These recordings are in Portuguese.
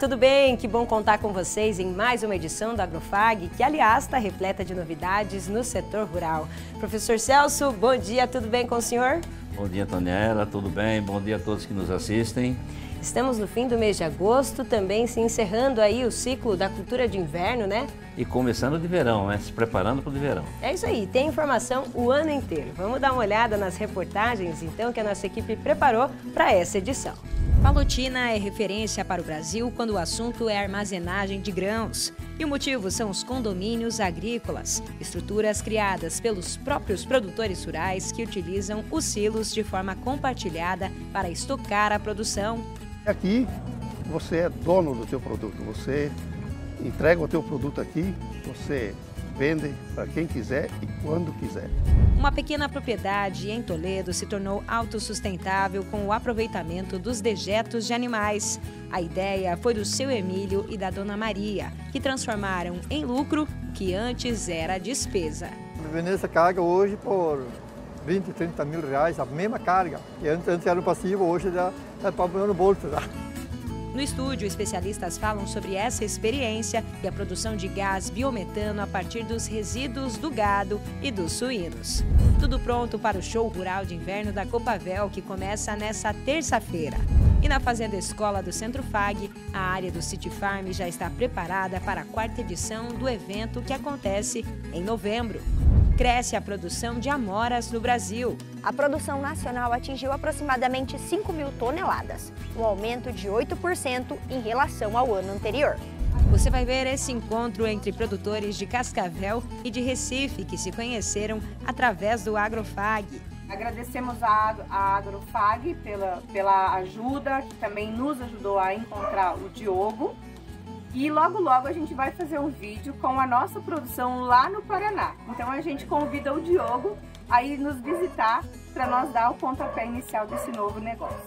tudo bem? Que bom contar com vocês em mais uma edição do Agrofag, que aliás está repleta de novidades no setor rural. Professor Celso, bom dia, tudo bem com o senhor? Bom dia, Toniela, tudo bem? Bom dia a todos que nos assistem. Estamos no fim do mês de agosto, também se encerrando aí o ciclo da cultura de inverno, né? E começando de verão, né? Se preparando para o de verão. É isso aí, tem informação o ano inteiro. Vamos dar uma olhada nas reportagens, então, que a nossa equipe preparou para essa edição. Palotina é referência para o Brasil quando o assunto é armazenagem de grãos. E o motivo são os condomínios agrícolas, estruturas criadas pelos próprios produtores rurais que utilizam os silos de forma compartilhada para estocar a produção. Aqui você é dono do teu produto, você entrega o teu produto aqui, você vende para quem quiser e quando quiser. Uma pequena propriedade em Toledo se tornou autossustentável com o aproveitamento dos dejetos de animais. A ideia foi do seu Emílio e da dona Maria, que transformaram em lucro o que antes era despesa. Vender essa carga hoje por 20, 30 mil reais, a mesma carga. E antes era um passivo, hoje já é para no bolso. Já. No estúdio, especialistas falam sobre essa experiência e a produção de gás biometano a partir dos resíduos do gado e dos suínos. Tudo pronto para o show rural de inverno da Copavel, que começa nesta terça-feira. E na Fazenda Escola do Centro Fag, a área do City Farm já está preparada para a 4ª edição do evento que acontece em novembro. Cresce a produção de amoras no Brasil. A produção nacional atingiu aproximadamente 5 mil toneladas, um aumento de 8% em relação ao ano anterior. Você vai ver esse encontro entre produtores de Cascavel e de Recife, que se conheceram através do Agrofag. Agradecemos a Agrofag pela ajuda, que também nos ajudou a encontrar o Diogo. E logo logo a gente vai fazer um vídeo com a nossa produção lá no Paraná. Então a gente convida o Diogo a ir nos visitar para nós dar o pontapé inicial desse novo negócio.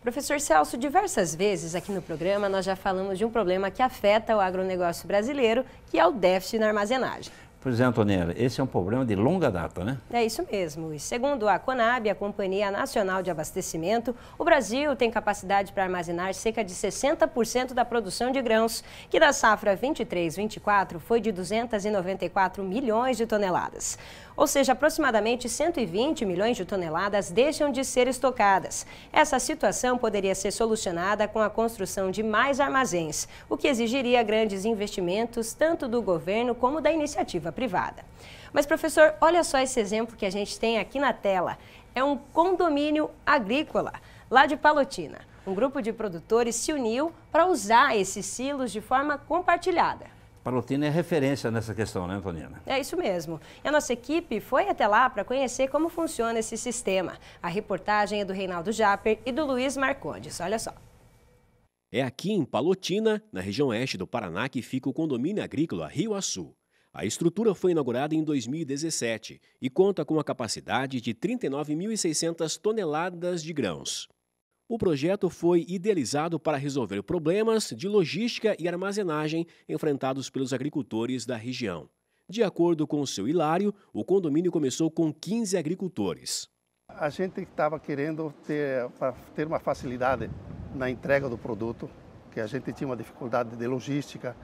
Professor Celso, diversas vezes aqui no programa nós já falamos de um problema que afeta o agronegócio brasileiro, que é o déficit na armazenagem. Pois é, Antoniela, esse é um problema de longa data, né? É isso mesmo. E segundo a Conab, a Companhia Nacional de Abastecimento, o Brasil tem capacidade para armazenar cerca de 60% da produção de grãos, que da safra 23-24 foi de 294 milhões de toneladas. Ou seja, aproximadamente 120 milhões de toneladas deixam de ser estocadas. Essa situação poderia ser solucionada com a construção de mais armazéns, o que exigiria grandes investimentos tanto do governo como da iniciativa privada. Mas, professor, olha só esse exemplo que a gente tem aqui na tela. É um condomínio agrícola, lá de Palotina. Um grupo de produtores se uniu para usar esses silos de forma compartilhada. Palotina é referência nessa questão, né, Antoniela? É isso mesmo. E a nossa equipe foi até lá para conhecer como funciona esse sistema. A reportagem é do Reinaldo Japer e do Luiz Marcondes. Olha só. É aqui em Palotina, na região oeste do Paraná, que fica o condomínio agrícola Rio Açu. A estrutura foi inaugurada em 2017 e conta com a capacidade de 39.600 toneladas de grãos. O projeto foi idealizado para resolver problemas de logística e armazenagem enfrentados pelos agricultores da região. De acordo com o seu Hilário, o condomínio começou com 15 agricultores. A gente estava querendo ter uma facilidade na entrega do produto, que a gente tinha uma dificuldade de logística.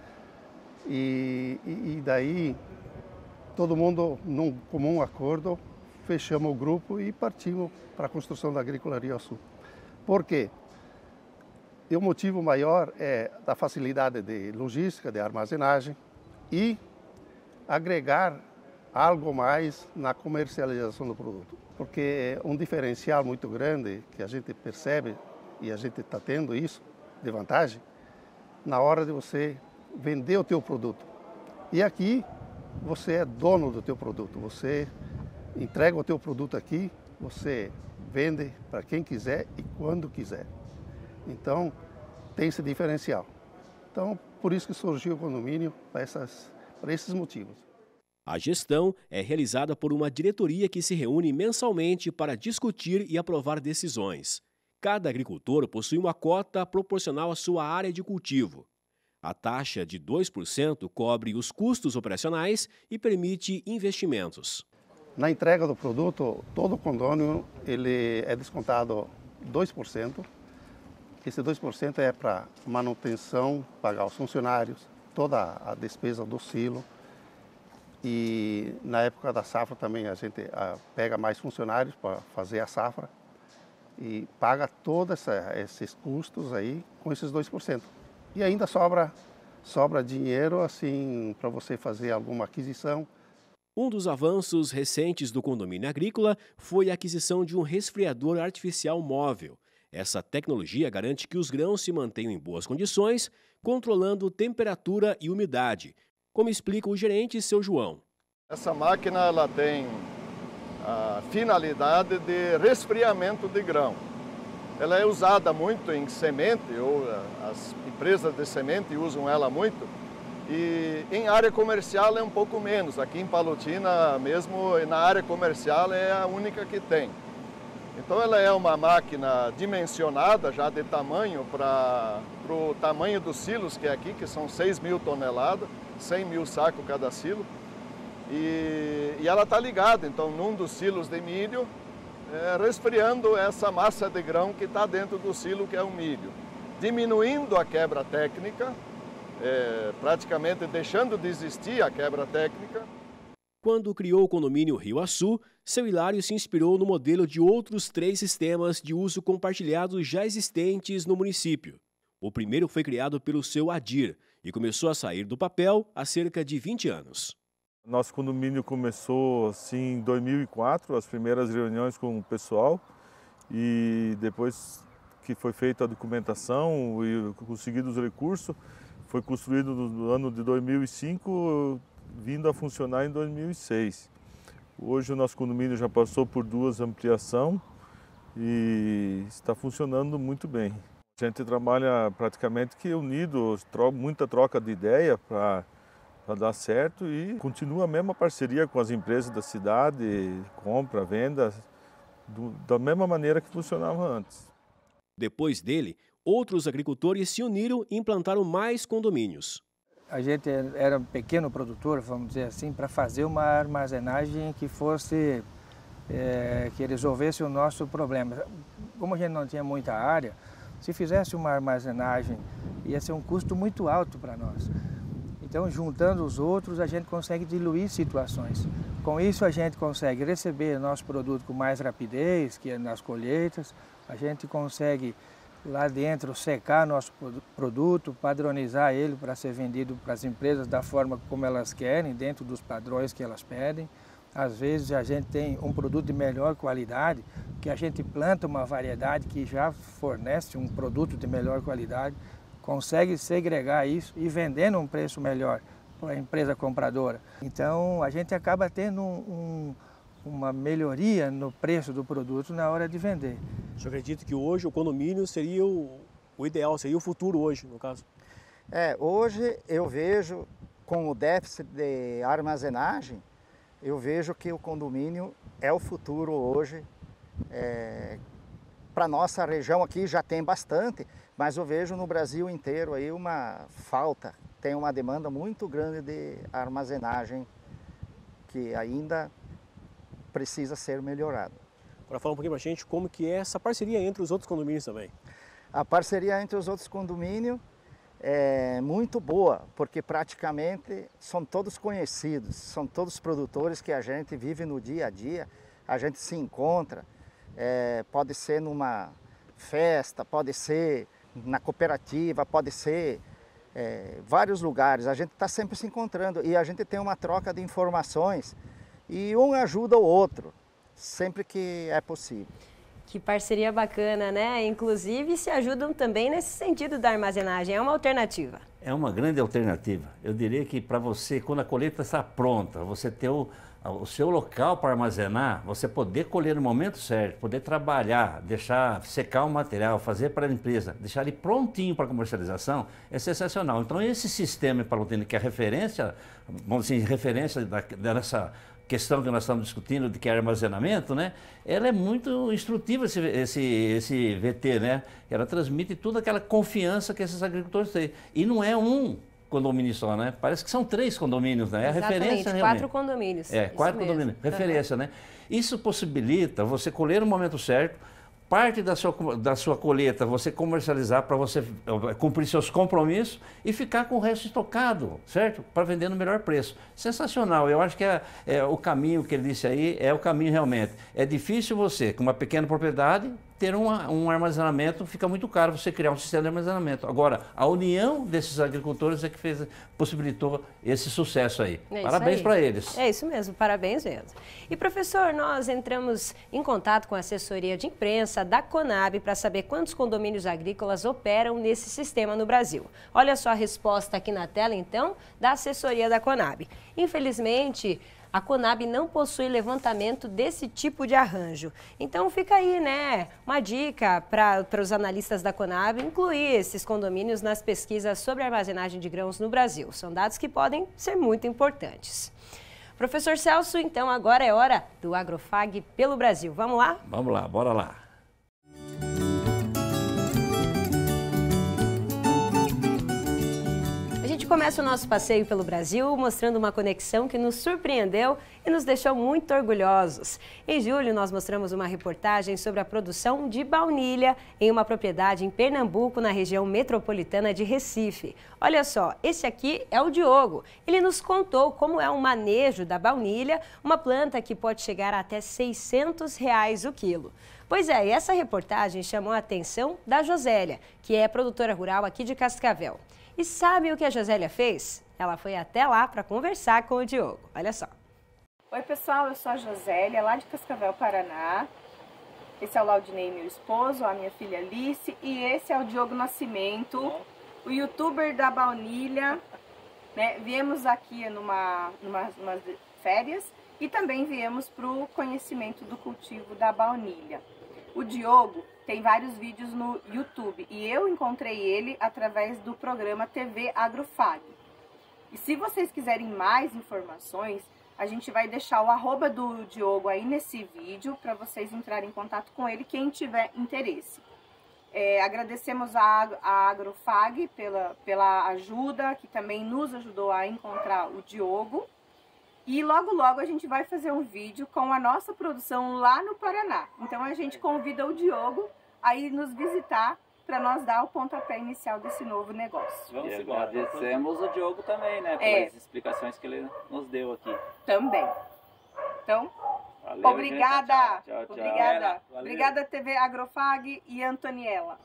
E daí, todo mundo, num comum acordo, fechamos o grupo e partimos para a construção da Agrícola Rio Açu. Por quê? E o motivo maior é da facilidade de logística, de armazenagem e agregar algo mais na comercialização do produto. Porque é um diferencial muito grande que a gente percebe, e a gente está tendo isso de vantagem, na hora de você vender o teu produto. E aqui você é dono do teu produto, você entrega o teu produto aqui, você vende para quem quiser e quando quiser. Então, tem esse diferencial. Então, por isso que surgiu o condomínio, para esses motivos. A gestão é realizada por uma diretoria que se reúne mensalmente para discutir e aprovar decisões. Cada agricultor possui uma cota proporcional à sua área de cultivo. A taxa de 2% cobre os custos operacionais e permite investimentos. Na entrega do produto, todo o condômino ele é descontado 2%. Esse 2% é para manutenção, pagar os funcionários, toda a despesa do silo. E na época da safra também a gente pega mais funcionários para fazer a safra e paga todos esses custos aí com esses 2%. E ainda sobra dinheiro assim para você fazer alguma aquisição. Um dos avanços recentes do condomínio agrícola foi a aquisição de um resfriador artificial móvel. Essa tecnologia garante que os grãos se mantenham em boas condições, controlando temperatura e umidade, como explica o gerente, seu João. Essa máquina ela tem a finalidade de resfriamento de grão. Ela é usada muito em semente, ou as empresas de semente usam ela muito, e em área comercial é um pouco menos. Aqui em Palotina mesmo, na área comercial é a única que tem. Então ela é uma máquina dimensionada já de tamanho para o tamanho dos silos que é aqui, que são 6.000 toneladas, 100.000 sacos cada silo. E ela está ligada, então, num dos silos de milho, resfriando essa massa de grão que está dentro do silo, que é o milho. Diminuindo a quebra técnica, praticamente deixando de existir a quebra técnica. Quando criou o condomínio Rio Açu, seu Hilário se inspirou no modelo de outros 3 sistemas de uso compartilhado já existentes no município. O primeiro foi criado pelo seu Adir e começou a sair do papel há cerca de 20 anos. Nosso condomínio começou assim em 2004, as primeiras reuniões com o pessoal, e depois que foi feita a documentação e conseguidos os recursos, foi construído no ano de 2005, vindo a funcionar em 2006. Hoje o nosso condomínio já passou por 2 ampliações e está funcionando muito bem. A gente trabalha praticamente que unido, muita troca de ideia para dar certo e continua a mesma parceria com as empresas da cidade, compra, venda, da mesma maneira que funcionava antes. Depois dele, outros agricultores se uniram e implantaram mais condomínios. A gente era um pequeno produtor, vamos dizer assim, para fazer uma armazenagem que fosse, que resolvesse o nosso problema. Como a gente não tinha muita área, se fizesse uma armazenagem ia ser um custo muito alto para nós. Então, juntando os outros, a gente consegue diluir situações. Com isso, a gente consegue receber nosso produto com mais rapidez, que é nas colheitas, a gente consegue lá dentro secar nosso produto, padronizar ele para ser vendido para as empresas da forma como elas querem, dentro dos padrões que elas pedem. Às vezes a gente tem um produto de melhor qualidade, que a gente planta uma variedade que já fornece um produto de melhor qualidade, consegue segregar isso e vender num preço melhor para a empresa compradora. Então a gente acaba tendo uma melhoria no preço do produto na hora de vender. Você acredita que hoje o condomínio seria o ideal, seria o futuro hoje, no caso? Hoje eu vejo, com o déficit de armazenagem, eu vejo que o condomínio é o futuro hoje. Para a nossa região aqui já tem bastante, mas eu vejo no Brasil inteiro aí uma falta, tem uma demanda muito grande de armazenagem que ainda precisa ser melhorado. Agora fala um pouquinho para a gente como que é essa parceria entre os outros condomínios também. A parceria entre os outros condomínios é muito boa, porque praticamente são todos conhecidos, são todos produtores que a gente vive no dia a dia, a gente se encontra, pode ser numa festa, pode ser na cooperativa, pode ser vários lugares, a gente está sempre se encontrando e a gente tem uma troca de informações e um ajuda o outro, sempre que é possível. Que parceria bacana, né? Inclusive se ajudam também nesse sentido da armazenagem, é uma alternativa. É uma grande alternativa. Eu diria que para você, quando a colheita está pronta, você ter o seu local para armazenar, você poder colher no momento certo, poder trabalhar, deixar secar o material, fazer para a empresa, deixar ele prontinho para comercialização, é sensacional. Então esse sistema Palotina, que é referência, vamos dizer, referência dessa questão que nós estamos discutindo, de que é armazenamento, né? Ela é muito instrutiva, esse VT, né? Ela transmite toda aquela confiança que esses agricultores têm. E não é um, condomínio só, né? Parece que são 3 condomínios, né? É a referência realmente. 4 condomínios. É, 4 condomínios. Referência, né? Isso possibilita você colher no momento certo, parte da sua colheita você comercializar para você cumprir seus compromissos e ficar com o resto estocado, certo? Para vender no melhor preço. Sensacional. Eu acho que o caminho que ele disse aí é o caminho realmente. É difícil você, com uma pequena propriedade, ter um armazenamento, fica muito caro você criar um sistema de armazenamento. Agora, a união desses agricultores é que possibilitou esse sucesso aí. Parabéns para eles. É isso mesmo, parabéns mesmo. E professor, nós entramos em contato com a assessoria de imprensa da Conab para saber quantos condomínios agrícolas operam nesse sistema no Brasil. Olha só a resposta aqui na tela, então, da assessoria da Conab. Infelizmente, a Conab não possui levantamento desse tipo de arranjo. Então fica aí, né, uma dica para os analistas da Conab incluir esses condomínios nas pesquisas sobre armazenagem de grãos no Brasil. São dados que podem ser muito importantes. Professor Celso, então agora é hora do Agrofag pelo Brasil. Vamos lá? Vamos lá, bora lá. Começa o nosso passeio pelo Brasil mostrando uma conexão que nos surpreendeu e nos deixou muito orgulhosos. Em julho, nós mostramos uma reportagem sobre a produção de baunilha em uma propriedade em Pernambuco, na região metropolitana de Recife. Olha só, esse aqui é o Diogo. Ele nos contou como é o manejo da baunilha, uma planta que pode chegar a até R$ 600 o quilo. Pois é, e essa reportagem chamou a atenção da Josélia, que é produtora rural aqui de Cascavel. E sabe o que a Josélia fez? Ela foi até lá para conversar com o Diogo. Olha só. Oi pessoal, eu sou a Josélia, lá de Cascavel, Paraná. Esse é o Laudinei, meu esposo, a minha filha Alice. E esse é o Diogo Nascimento, o youtuber da baunilha. Né? Viemos aqui numas férias e também viemos para o conhecimento do cultivo da baunilha. O Diogo tem vários vídeos no YouTube e eu encontrei ele através do programa TV Agrofag. E se vocês quiserem mais informações, a gente vai deixar o @, do Diogo aí nesse vídeo para vocês entrarem em contato com ele, quem tiver interesse. Agradecemos a Agrofag pela ajuda, que também nos ajudou a encontrar o Diogo. E logo logo a gente vai fazer um vídeo com a nossa produção lá no Paraná. Então a gente convida o Diogo a ir nos visitar para nós dar o pontapé inicial desse novo negócio. Vamos embora. Agradecemos o Diogo também, né? Pelas explicações que ele nos deu aqui. Também. Então, valeu, obrigada. Tchau, tchau. Obrigada. Obrigada TV Agrofag e Antoniela.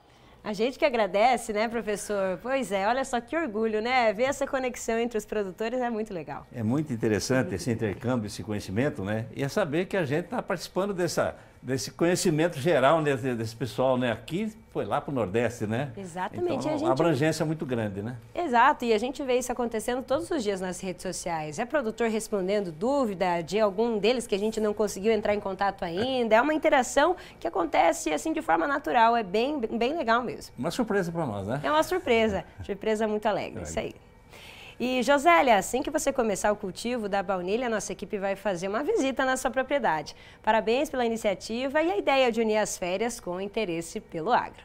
A gente que agradece, né, professor? Pois é, olha só que orgulho, né? Ver essa conexão entre os produtores é muito legal. É muito interessante esse intercâmbio, esse conhecimento, né? E é saber que a gente está participando desse conhecimento geral, né, desse pessoal, né? Aqui foi lá para o Nordeste, né? Exatamente. Então, a abrangência é muito grande, né? Exato, e a gente vê isso acontecendo todos os dias nas redes sociais. É produtor respondendo dúvida de algum deles que a gente não conseguiu entrar em contato ainda. É uma interação que acontece assim de forma natural, é bem legal mesmo. Uma surpresa para nós, né? É uma surpresa muito alegre, isso aí. E, Josélia, assim que você começar o cultivo da baunilha, nossa equipe vai fazer uma visita na sua propriedade. Parabéns pela iniciativa e a ideia de unir as férias com o interesse pelo agro.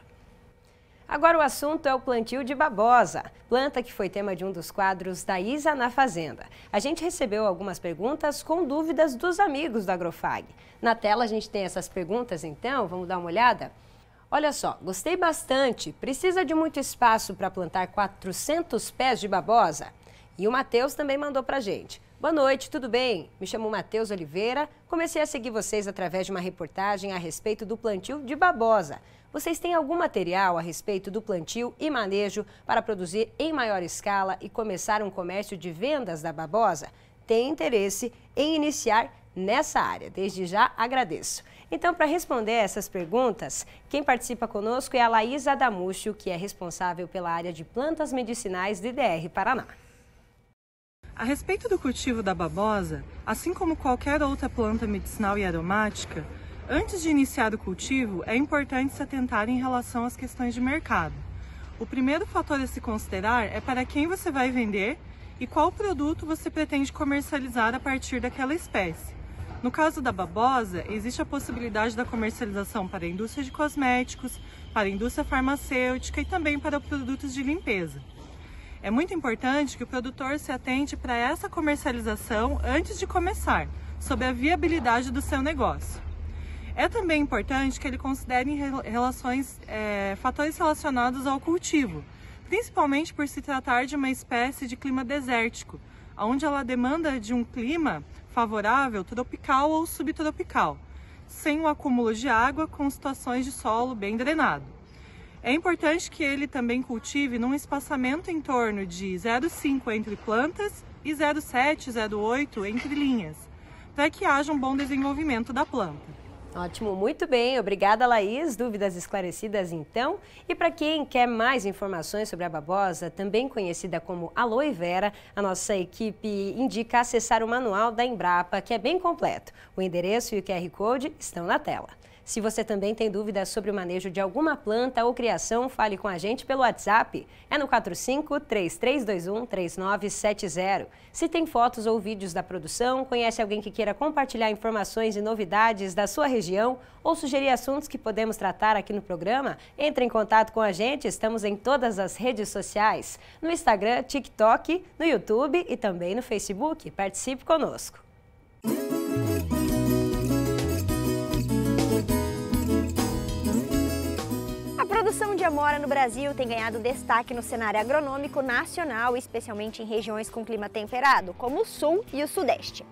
Agora o assunto é o plantio de babosa, planta que foi tema de um dos quadros da Isa na Fazenda. A gente recebeu algumas perguntas com dúvidas dos amigos do Agrofag. Na tela a gente tem essas perguntas, então, vamos dar uma olhada? Olha só, gostei bastante. Precisa de muito espaço para plantar 400 pés de babosa? E o Matheus também mandou pra gente. Boa noite, tudo bem? Me chamo Matheus Oliveira. Comecei a seguir vocês através de uma reportagem a respeito do plantio de babosa. Vocês têm algum material a respeito do plantio e manejo para produzir em maior escala e começar um comércio de vendas da babosa? Tenho interesse em iniciar nessa área. Desde já agradeço. Então, para responder essas perguntas, quem participa conosco é a Laísa Adamucho, que é responsável pela área de plantas medicinais do IDR Paraná. A respeito do cultivo da babosa, assim como qualquer outra planta medicinal e aromática, antes de iniciar o cultivo, é importante se atentar em relação às questões de mercado. O primeiro fator a se considerar é para quem você vai vender e qual produto você pretende comercializar a partir daquela espécie. No caso da babosa, existe a possibilidade da comercialização para a indústria de cosméticos, para a indústria farmacêutica e também para produtos de limpeza. É muito importante que o produtor se atente para essa comercialização antes de começar, sobre a viabilidade do seu negócio. É também importante que ele considere fatores relacionados ao cultivo, principalmente por se tratar de uma espécie de clima desértico, onde ela demanda de um clima favorável, tropical ou subtropical, sem o acúmulo de água, com situações de solo bem drenado. É importante que ele também cultive num espaçamento em torno de 0,5 entre plantas e 0,7, 0,8 entre linhas, para que haja um bom desenvolvimento da planta. Ótimo, muito bem. Obrigada, Laís. Dúvidas esclarecidas, então. E para quem quer mais informações sobre a babosa, também conhecida como aloe vera, a nossa equipe indica acessar o manual da Embrapa, que é bem completo. O endereço e o QR Code estão na tela. Se você também tem dúvidas sobre o manejo de alguma planta ou criação, fale com a gente pelo WhatsApp. É no 45-3321-3970. Se tem fotos ou vídeos da produção, conhece alguém que queira compartilhar informações e novidades da sua região ou sugerir assuntos que podemos tratar aqui no programa, entre em contato com a gente. Estamos em todas as redes sociais, no Instagram, TikTok, no YouTube e também no Facebook. Participe conosco. A produção de amora no Brasil tem ganhado destaque no cenário agronômico nacional, especialmente em regiões com clima temperado, como o Sul e o Sudeste.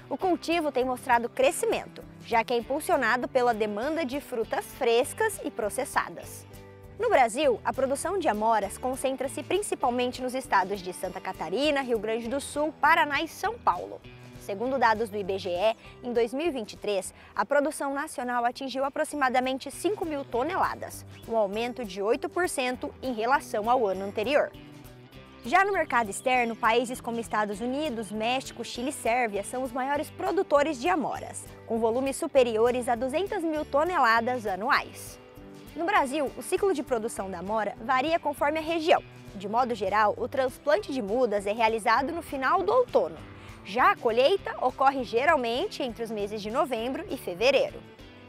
O cultivo tem mostrado crescimento, já que é impulsionado pela demanda de frutas frescas e processadas. No Brasil, a produção de amoras concentra-se principalmente nos estados de Santa Catarina, Rio Grande do Sul, Paraná e São Paulo. Segundo dados do IBGE, em 2023, a produção nacional atingiu aproximadamente 5 mil toneladas, um aumento de 8% em relação ao ano anterior. Já no mercado externo, países como Estados Unidos, México, Chile e Sérvia são os maiores produtores de amoras, com volumes superiores a 200 mil toneladas anuais. No Brasil, o ciclo de produção da amora varia conforme a região. De modo geral, o transplante de mudas é realizado no final do outono. Já a colheita ocorre geralmente entre os meses de novembro e fevereiro.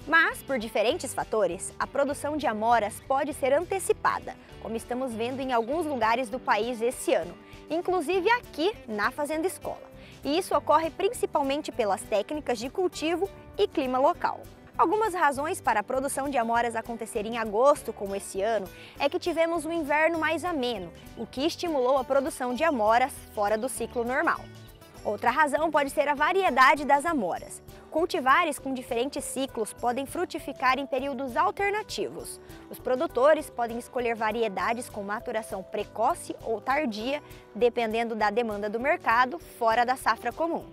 Mas, por diferentes fatores, a produção de amoras pode ser antecipada, como estamos vendo em alguns lugares do país esse ano, inclusive aqui na Fazenda Escola. E isso ocorre principalmente pelas técnicas de cultivo e clima local. Algumas razões para a produção de amoras acontecer em agosto, como esse ano, é que tivemos um inverno mais ameno, o que estimulou a produção de amoras fora do ciclo normal. Outra razão pode ser a variedade das amoras. Cultivares com diferentes ciclos podem frutificar em períodos alternativos. Os produtores podem escolher variedades com maturação precoce ou tardia, dependendo da demanda do mercado, fora da safra comum.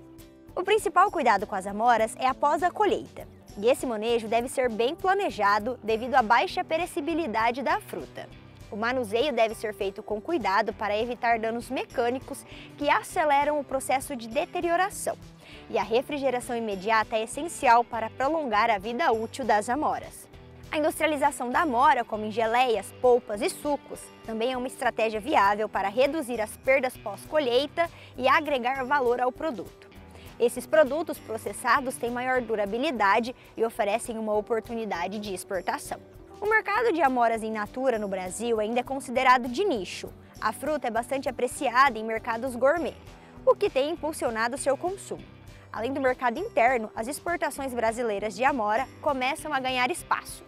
O principal cuidado com as amoras é após a colheita. E esse manejo deve ser bem planejado devido à baixa perecibilidade da fruta. O manuseio deve ser feito com cuidado para evitar danos mecânicos que aceleram o processo de deterioração. E a refrigeração imediata é essencial para prolongar a vida útil das amoras. A industrialização da amora, como em geleias, polpas e sucos, também é uma estratégia viável para reduzir as perdas pós-colheita e agregar valor ao produto. Esses produtos processados têm maior durabilidade e oferecem uma oportunidade de exportação. O mercado de amoras in natura no Brasil ainda é considerado de nicho. A fruta é bastante apreciada em mercados gourmet, o que tem impulsionado seu consumo. Além do mercado interno, as exportações brasileiras de amora começam a ganhar espaço.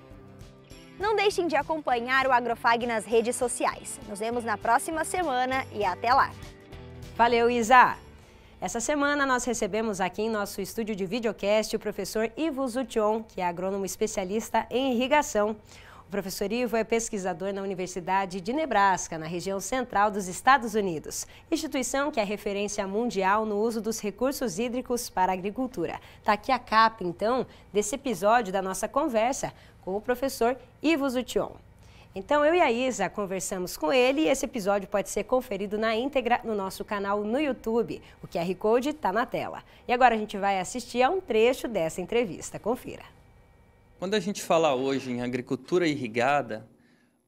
Não deixem de acompanhar o Agrofag nas redes sociais. Nos vemos na próxima semana e até lá! Valeu, Isa! Essa semana nós recebemos aqui em nosso estúdio de videocast o professor Ivo Zution, que é agrônomo especialista em irrigação. O professor Ivo é pesquisador na Universidade de Nebraska, na região central dos Estados Unidos, instituição que é referência mundial no uso dos recursos hídricos para a agricultura. Está aqui a capa, então, desse episódio da nossa conversa com o professor Ivo Zution. Então, eu e a Isa conversamos com ele e esse episódio pode ser conferido na íntegra no nosso canal no YouTube. O QR Code está na tela. E agora a gente vai assistir a um trecho dessa entrevista. Confira. Quando a gente fala hoje em agricultura irrigada,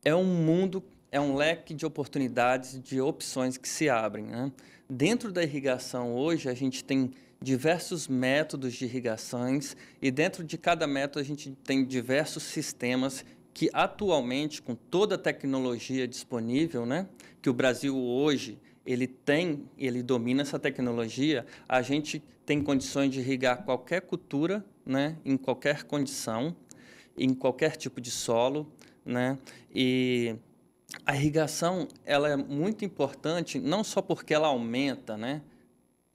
é um mundo, é um leque de oportunidades, de opções que se abrem, né? Dentro da irrigação hoje, a gente tem diversos métodos de irrigações e dentro de cada método a gente tem diversos sistemas que atualmente, com toda a tecnologia disponível, né, que o Brasil hoje ele domina essa tecnologia, a gente tem condições de irrigar qualquer cultura, né, em qualquer condição, em qualquer tipo de solo, né, e a irrigação ela é muito importante, não só porque ela aumenta, né,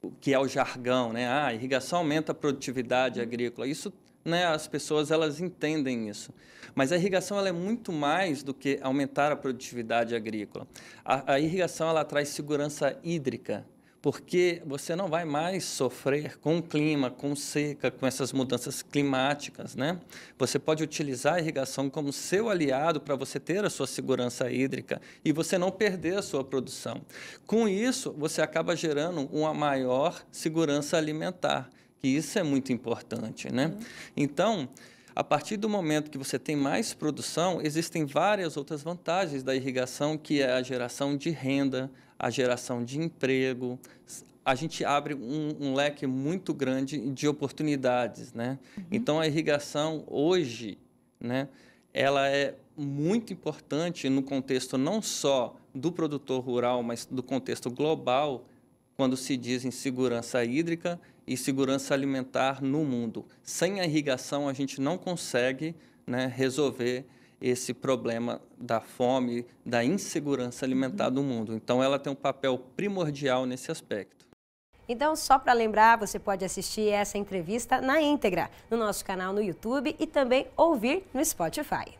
o que é o jargão, né, a irrigação aumenta a produtividade agrícola, isso, né, as pessoas elas entendem isso, mas a irrigação ela é muito mais do que aumentar a produtividade agrícola. A irrigação ela traz segurança hídrica, porque você não vai mais sofrer com o clima, com seca, com essas mudanças climáticas, né? Você pode utilizar a irrigação como seu aliado para você ter a sua segurança hídrica e você não perder a sua produção. Com isso, você acaba gerando uma maior segurança alimentar, que isso é muito importante, né? Então, a partir do momento que você tem mais produção, existem várias outras vantagens da irrigação, que é a geração de renda, a geração de emprego. A gente abre um leque muito grande de oportunidades, né? Então, a irrigação hoje, né, ela é muito importante no contexto não só do produtor rural, mas do contexto global, quando se diz em segurança hídrica e segurança alimentar no mundo. Sem a irrigação, a gente não consegue, né, resolver esse problema da fome, da insegurança alimentar do mundo. Então, ela tem um papel primordial nesse aspecto. Então, só para lembrar, você pode assistir essa entrevista na íntegra no nosso canal no YouTube e também ouvir no Spotify.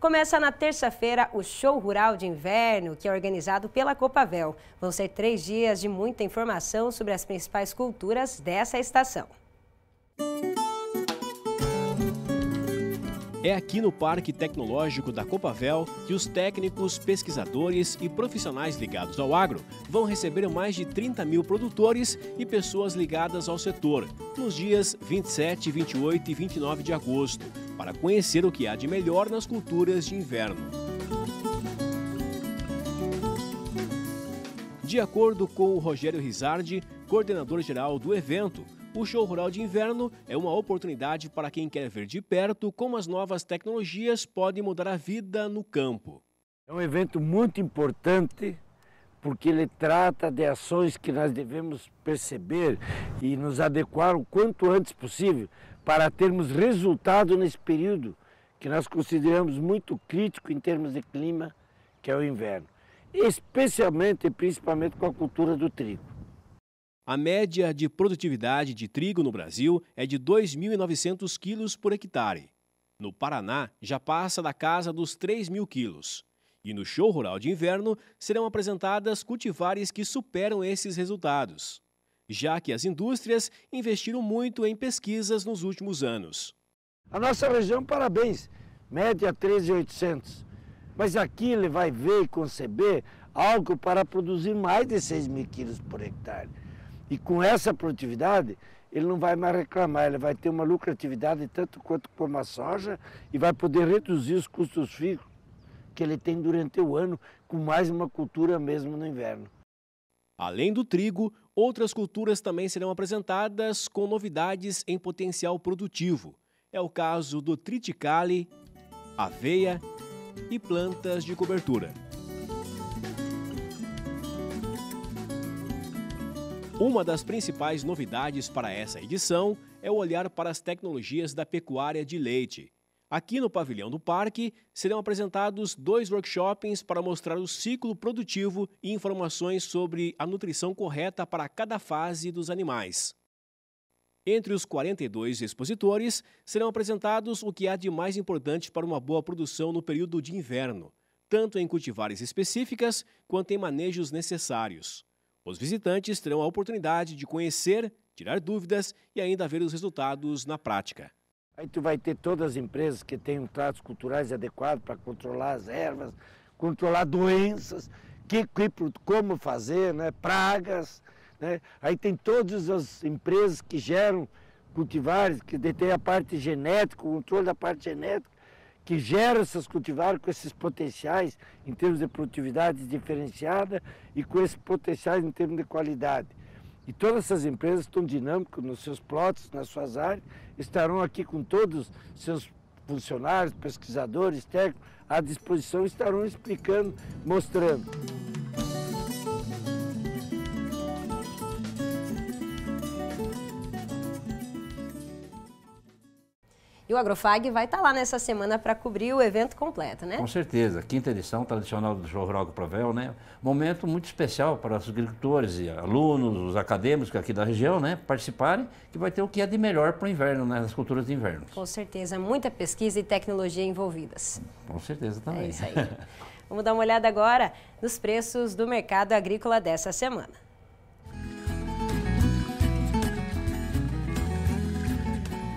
Começa na terça-feira o Show Rural de Inverno, que é organizado pela Copavel. Vão ser 3 dias de muita informação sobre as principais culturas dessa estação. É aqui no Parque Tecnológico da Copavel que os técnicos, pesquisadores e profissionais ligados ao agro vão receber mais de 30 mil produtores e pessoas ligadas ao setor nos dias 27, 28 e 29 de agosto, para conhecer o que há de melhor nas culturas de inverno. De acordo com o Rogério Rizardi, coordenador-geral do evento, o Show Rural de Inverno é uma oportunidade para quem quer ver de perto como as novas tecnologias podem mudar a vida no campo. É um evento muito importante porque ele trata de ações que nós devemos perceber e nos adequar o quanto antes possível para termos resultado nesse período que nós consideramos muito crítico em termos de clima, que é o inverno, especialmente e principalmente com a cultura do trigo. A média de produtividade de trigo no Brasil é de 2.900 quilos por hectare. No Paraná, já passa da casa dos 3.000 quilos. E no Show Rural de Inverno serão apresentadas cultivares que superam esses resultados, já que as indústrias investiram muito em pesquisas nos últimos anos. A nossa região, parabéns, média 13.800. Mas aqui ele vai ver e conceber algo para produzir mais de 6.000 quilos por hectare. E com essa produtividade, ele não vai mais reclamar, ele vai ter uma lucratividade tanto quanto como a soja e vai poder reduzir os custos fixos que ele tem durante o ano, com mais uma cultura mesmo no inverno. Além do trigo, outras culturas também serão apresentadas com novidades em potencial produtivo. É o caso do triticale, aveia e plantas de cobertura. Uma das principais novidades para essa edição é o olhar para as tecnologias da pecuária de leite. Aqui no pavilhão do parque serão apresentados 2 workshops para mostrar o ciclo produtivo e informações sobre a nutrição correta para cada fase dos animais. Entre os 42 expositores serão apresentados o que há de mais importante para uma boa produção no período de inverno, tanto em cultivares específicas quanto em manejos necessários. Os visitantes terão a oportunidade de conhecer, tirar dúvidas e ainda ver os resultados na prática. Aí tu vai ter todas as empresas que têm tratos culturais adequados para controlar as ervas, controlar doenças, como fazer, né, pragas. Né? Aí tem todas as empresas que geram cultivares, que detêm a parte genética, o controle da parte genética, que geram essas cultivares com esses potenciais em termos de produtividade diferenciada e com esses potenciais em termos de qualidade. E todas essas empresas estão dinâmicas nos seus plots, nas suas áreas, estarão aqui com todos os seus funcionários, pesquisadores, técnicos à disposição estarão explicando, mostrando. E o Agrofag vai estar lá nessa semana para cobrir o evento completo, né? Com certeza. Quinta edição tradicional do Show Rural Provel, né? Momento muito especial para os agricultores e alunos, os acadêmicos aqui da região, né? Participarem, que vai ter o que é de melhor para o inverno, né? Nas culturas de inverno. Com certeza. Muita pesquisa e tecnologia envolvidas. Com certeza também. É isso aí. Vamos dar uma olhada agora nos preços do mercado agrícola dessa semana.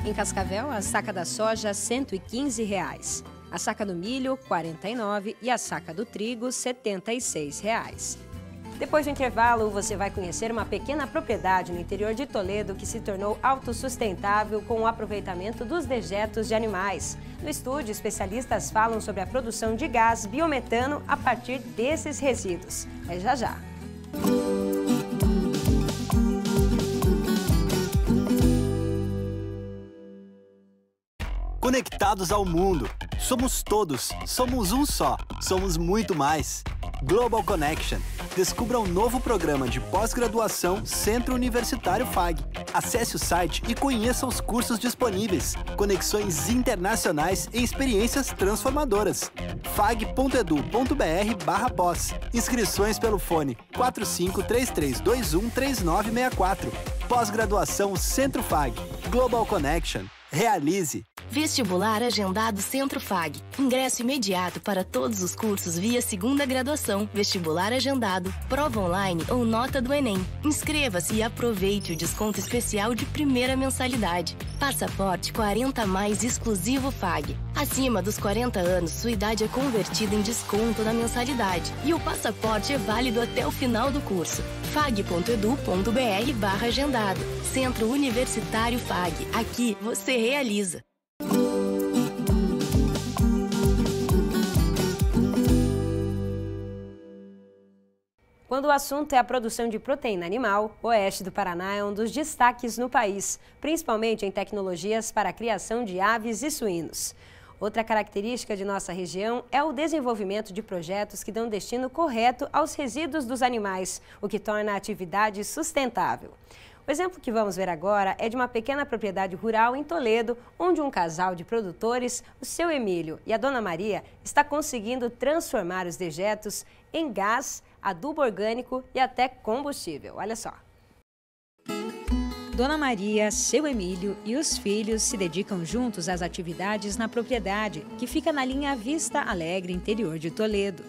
Em Cascavel, a saca da soja R$ 115,00, a saca do milho R$ 49,00 e a saca do trigo R$ 76,00. Depois do intervalo, você vai conhecer uma pequena propriedade no interior de Toledo que se tornou autossustentável com o aproveitamento dos dejetos de animais. No estúdio, especialistas falam sobre a produção de gás biometano a partir desses resíduos. É já já. Conectados ao mundo. Somos todos. Somos um só. Somos muito mais. Global Connection. Descubra um novo programa de pós-graduação Centro Universitário FAG. Acesse o site e conheça os cursos disponíveis. Conexões internacionais e experiências transformadoras. fag.edu.br/pós. Inscrições pelo fone 4533213964. Pós-graduação Centro FAG. Global Connection. Realize. Vestibular agendado Centro FAG. Ingresso imediato para todos os cursos via segunda graduação, vestibular agendado, prova online ou nota do Enem. Inscreva-se e aproveite o desconto especial de primeira mensalidade. Passaporte 40+ exclusivo FAG. Acima dos 40 anos, sua idade é convertida em desconto na mensalidade. E o passaporte é válido até o final do curso. fag.edu.br/agendado. Centro Universitário FAG. Aqui você realiza. Quando o assunto é a produção de proteína animal, o oeste do Paraná é um dos destaques no país, principalmente em tecnologias para a criação de aves e suínos. Outra característica de nossa região é o desenvolvimento de projetos que dão destino correto aos resíduos dos animais, o que torna a atividade sustentável. O exemplo que vamos ver agora é de uma pequena propriedade rural em Toledo, onde um casal de produtores, o seu Emílio e a dona Maria, está conseguindo transformar os dejetos em gás, adubo orgânico e até combustível. Olha só. Dona Maria, seu Emílio e os filhos se dedicam juntos às atividades na propriedade, que fica na linha Vista Alegre, interior de Toledo.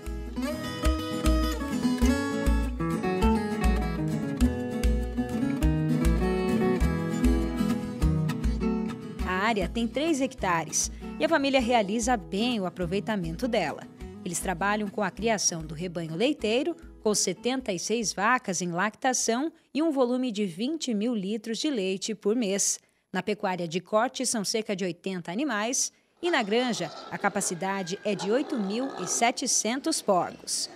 A área tem 3 hectares e a família realiza bem o aproveitamento dela. Eles trabalham com a criação do rebanho leiteiro, com 76 vacas em lactação e um volume de 20.000 litros de leite por mês. Na pecuária de corte são cerca de 80 animais e na granja a capacidade é de 8.700 porcos.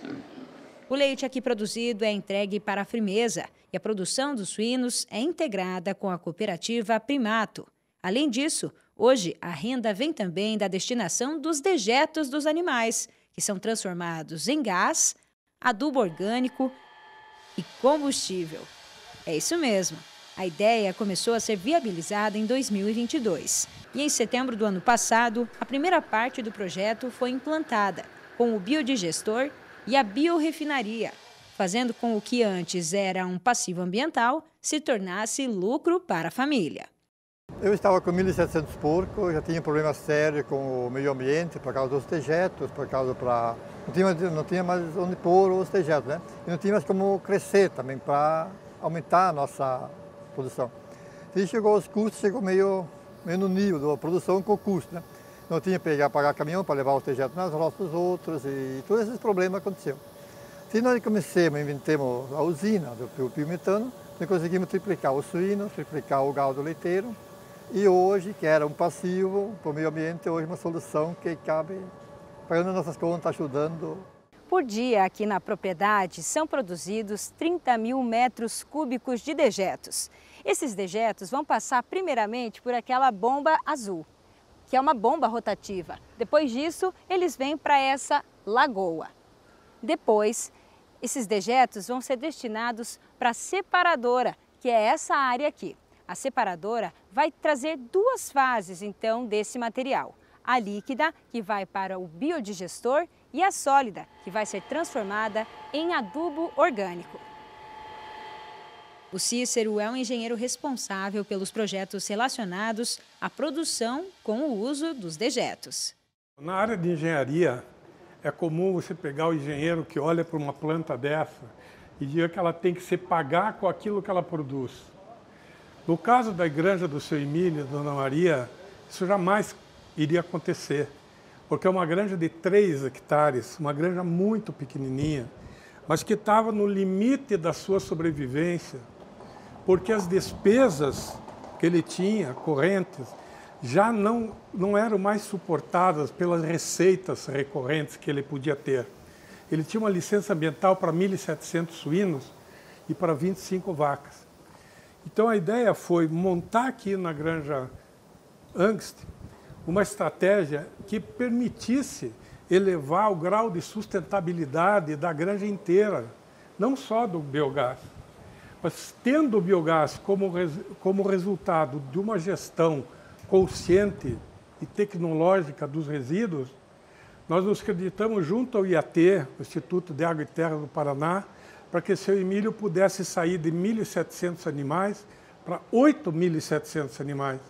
O leite aqui produzido é entregue para a Frimeza e a produção dos suínos é integrada com a cooperativa Primato. Além disso, hoje a renda vem também da destinação dos dejetos dos animais, que são transformados em gás, adubo orgânico e combustível. É isso mesmo. A ideia começou a ser viabilizada em 2022. E em setembro do ano passado, a primeira parte do projeto foi implantada, com o biodigestor e a biorefinaria, fazendo com o que antes era um passivo ambiental se tornasse lucro para a família. Eu estava com 1.700 porcos, já tinha problema sério com o meio ambiente por causa dos dejetos, por causa não tinha mais onde pôr os dejetos, né? E não tinha mais como crescer também para aumentar a nossa produção. E os custos chegou meio no nível da produção com o custo, né? Não tinha que pagar caminhão para levar os dejetos nas roças dos outros e todos esses problemas aconteceram. Se nós inventamos a usina do biometano, nós conseguimos triplicar os suínos, triplicar o gado leiteiro. E hoje, que era um passivo para o meio ambiente, hoje é uma solução que cabe pagando nossas contas, ajudando. Por dia, aqui na propriedade, são produzidos 30.000 metros cúbicos de dejetos. Esses dejetos vão passar primeiramente por aquela bomba azul. que é uma bomba rotativa. Depois disso, eles vêm para essa lagoa. Depois, esses dejetos vão ser destinados para a separadora, que é essa área aqui. A separadora vai trazer duas fases, então, desse material. A líquida, que vai para o biodigestor, e a sólida, que vai ser transformada em adubo orgânico. O Cícero é um engenheiro responsável pelos projetos relacionados à produção com o uso dos dejetos. Na área de engenharia, é comum você pegar o engenheiro que olha para uma planta dessa e dizer que ela tem que se pagar com aquilo que ela produz. No caso da granja do seu Emílio, Dona Maria, isso jamais iria acontecer, porque é uma granja de 3 hectares, uma granja muito pequenininha, mas que estava no limite da sua sobrevivência, porque as despesas que ele tinha, correntes, já não eram mais suportadas pelas receitas recorrentes que ele podia ter. Ele tinha uma licença ambiental para 1.700 suínos e para 25 vacas. Então a ideia foi montar aqui na granja Angst uma estratégia que permitisse elevar o grau de sustentabilidade da granja inteira, não só do biogás. Mas tendo o biogás como resultado de uma gestão consciente e tecnológica dos resíduos, nós nos acreditamos junto ao IAT, o Instituto de Água e Terra do Paraná, para que seu Emílio pudesse sair de 1.700 animais para 8.700 animais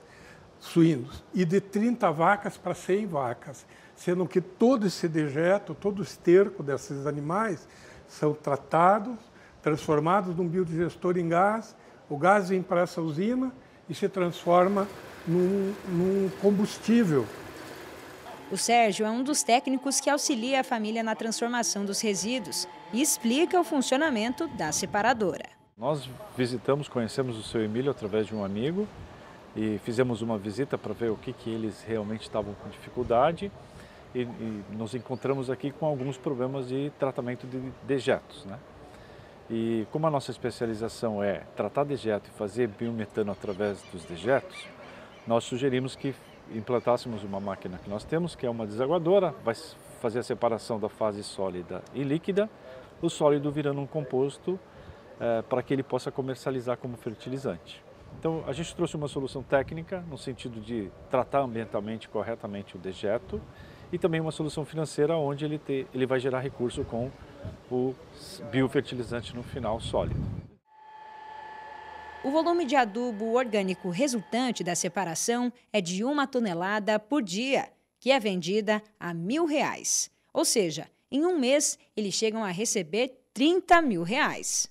suínos e de 30 vacas para 100 vacas, sendo que todo esse dejeto, todo o esterco desses animais são tratados, transformados num biodigestor em gás, o gás vem para essa usina e se transforma num combustível. O Sérgio é um dos técnicos que auxilia a família na transformação dos resíduos e explica o funcionamento da separadora. Nós visitamos, conhecemos o seu Emílio através de um amigo e fizemos uma visita para ver o que eles realmente estavam com dificuldade e nos encontramos aqui com alguns problemas de tratamento de dejetos, né? E como a nossa especialização é tratar dejeto e fazer biometano através dos dejetos, nós sugerimos que implantássemos uma máquina que nós temos, que é uma desaguadora, vai fazer a separação da fase sólida e líquida, o sólido virando um composto para que ele possa comercializar como fertilizante. Então a gente trouxe uma solução técnica no sentido de tratar ambientalmente corretamente o dejeto e também uma solução financeira onde ele vai gerar recurso com o biofertilizante no final sólido. O volume de adubo orgânico resultante da separação é de 1 tonelada por dia, que é vendida a R$1.000. Ou seja, em um mês eles chegam a receber R$30.000.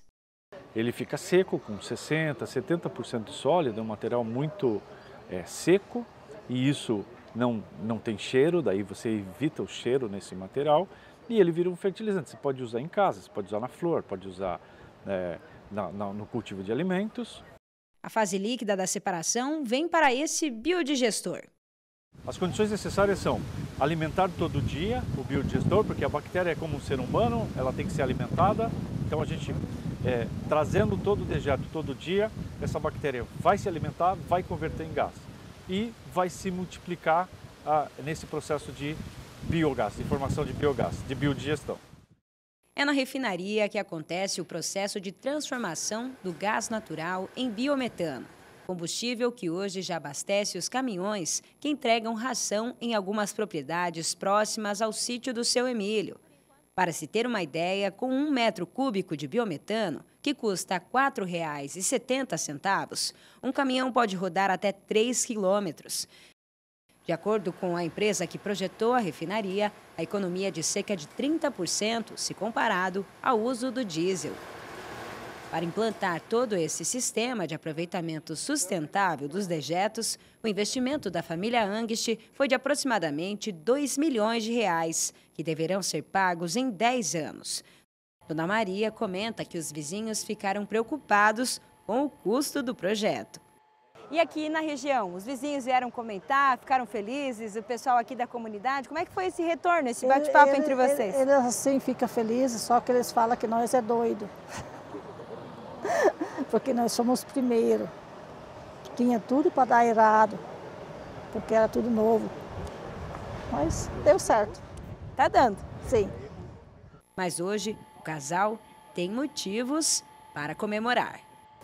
Ele fica seco, com 60%, 70% de sólido, é um material muito seco e isso não tem cheiro, daí você evita o cheiro nesse material e ele vira um fertilizante. Você pode usar em casa, você pode usar na flor, pode usar no cultivo de alimentos. A fase líquida da separação vem para esse biodigestor. As condições necessárias são alimentar todo dia o biodigestor, porque a bactéria é como um ser humano, ela tem que ser alimentada. Então a gente, trazendo todo o dejeto todo dia, essa bactéria vai se alimentar, vai converter em gás e vai se multiplicar nesse processo de biogás, de formação de biogás, de biodigestão. É na refinaria que acontece o processo de transformação do gás natural em biometano, combustível que hoje já abastece os caminhões que entregam ração em algumas propriedades próximas ao sítio do seu Emílio. Para se ter uma ideia, com 1 metro cúbico de biometano, que custa R$ 4,70, um caminhão pode rodar até 3 quilômetros. De acordo com a empresa que projetou a refinaria, a economia é de cerca de 30% se comparado ao uso do diesel. Para implantar todo esse sistema de aproveitamento sustentável dos dejetos, o investimento da família Angst foi de aproximadamente R$2 milhões, que deverão ser pagos em 10 anos. Dona Maria comenta que os vizinhos ficaram preocupados com o custo do projeto. E aqui na região, os vizinhos vieram comentar, ficaram felizes, o pessoal aqui da comunidade, como é que foi esse retorno, esse bate-papo entre vocês? Eles assim ficam felizes, só que eles falam que nós é doido. Porque nós somos os primeiros. Tinha tudo para dar errado, porque era tudo novo. mas deu certo. Tá dando, sim. Mas hoje o casal tem motivos para comemorar.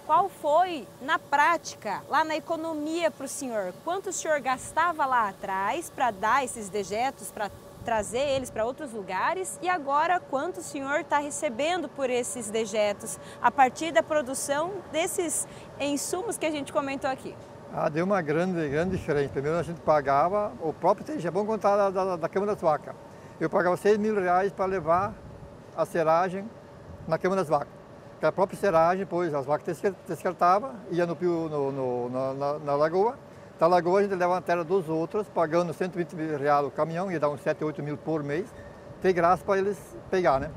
Qual foi, na prática, lá na economia para o senhor? Quanto o senhor gastava lá atrás para dar esses dejetos, para trazer eles para outros lugares? E agora, quanto o senhor está recebendo por esses dejetos a partir da produção desses insumos que a gente comentou aqui? Deu uma grande diferença. Primeiro a gente pagava, o próprio TG, é bom contar da Câmara das Vacas. Eu pagava R$6.000 para levar a seragem na Câmara das Vacas. A própria seragem, pois as vacas descartavam, ia na lagoa. Da lagoa a gente leva na terra dos outros, pagando R$120 o caminhão, ia dar uns 7, 8 mil por mês. Tem graça para eles pegar, né?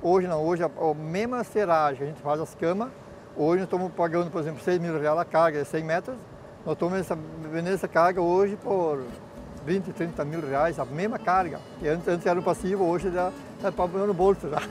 Hoje não, hoje a mesma seragem que a gente faz as camas, hoje nós estamos pagando, por exemplo, R$6.000 a carga de 100 metros. Nós estamos vendendo essa carga hoje por R$20, R$30.000, a mesma carga. E antes era um passivo, hoje já está pagando no bolso já.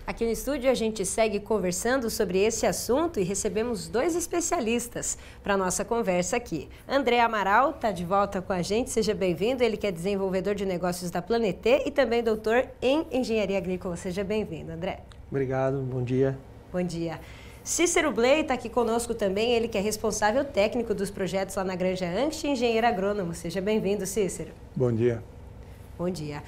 Aqui no estúdio a gente segue conversando sobre esse assunto e recebemos 2 especialistas para a nossa conversa aqui. André Amaral está de volta com a gente, seja bem-vindo. Ele que é desenvolvedor de negócios da Planetê e também doutor em engenharia agrícola. Seja bem-vindo, André. Obrigado, bom dia. Bom dia. Cícero Bley está aqui conosco também, ele que é responsável técnico dos projetos lá na Granja Angst e engenheiro agrônomo. Seja bem-vindo, Cícero. Bom dia. Bom dia.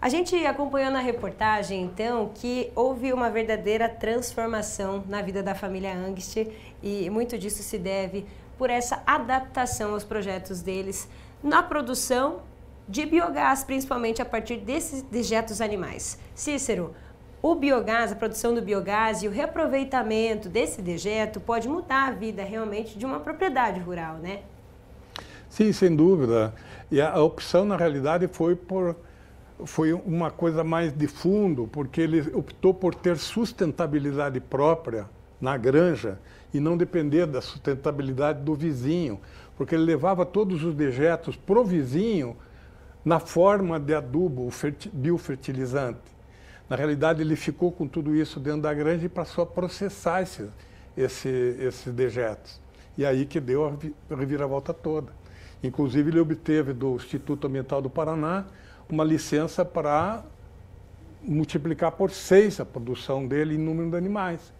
A gente acompanhou na reportagem, então, que houve uma verdadeira transformação na vida da família Angst e muito disso se deve por essa adaptação aos projetos deles na produção de biogás, principalmente a partir desses dejetos animais. Cícero, o biogás, a produção do biogás e o reaproveitamento desse dejeto pode mudar a vida realmente de uma propriedade rural, né? Sim, sem dúvida. E a opção, na realidade, foi uma coisa mais de fundo, porque ele optou por ter sustentabilidade própria na granja e não depender da sustentabilidade do vizinho, porque ele levava todos os dejetos pro vizinho na forma de adubo, biofertilizante. Na realidade, ele ficou com tudo isso dentro da granja e passou a processar esses dejetos. E aí que deu a reviravolta toda. Inclusive, ele obteve do Instituto Ambiental do Paraná uma licença para multiplicar por 6 a produção dele em número de animais,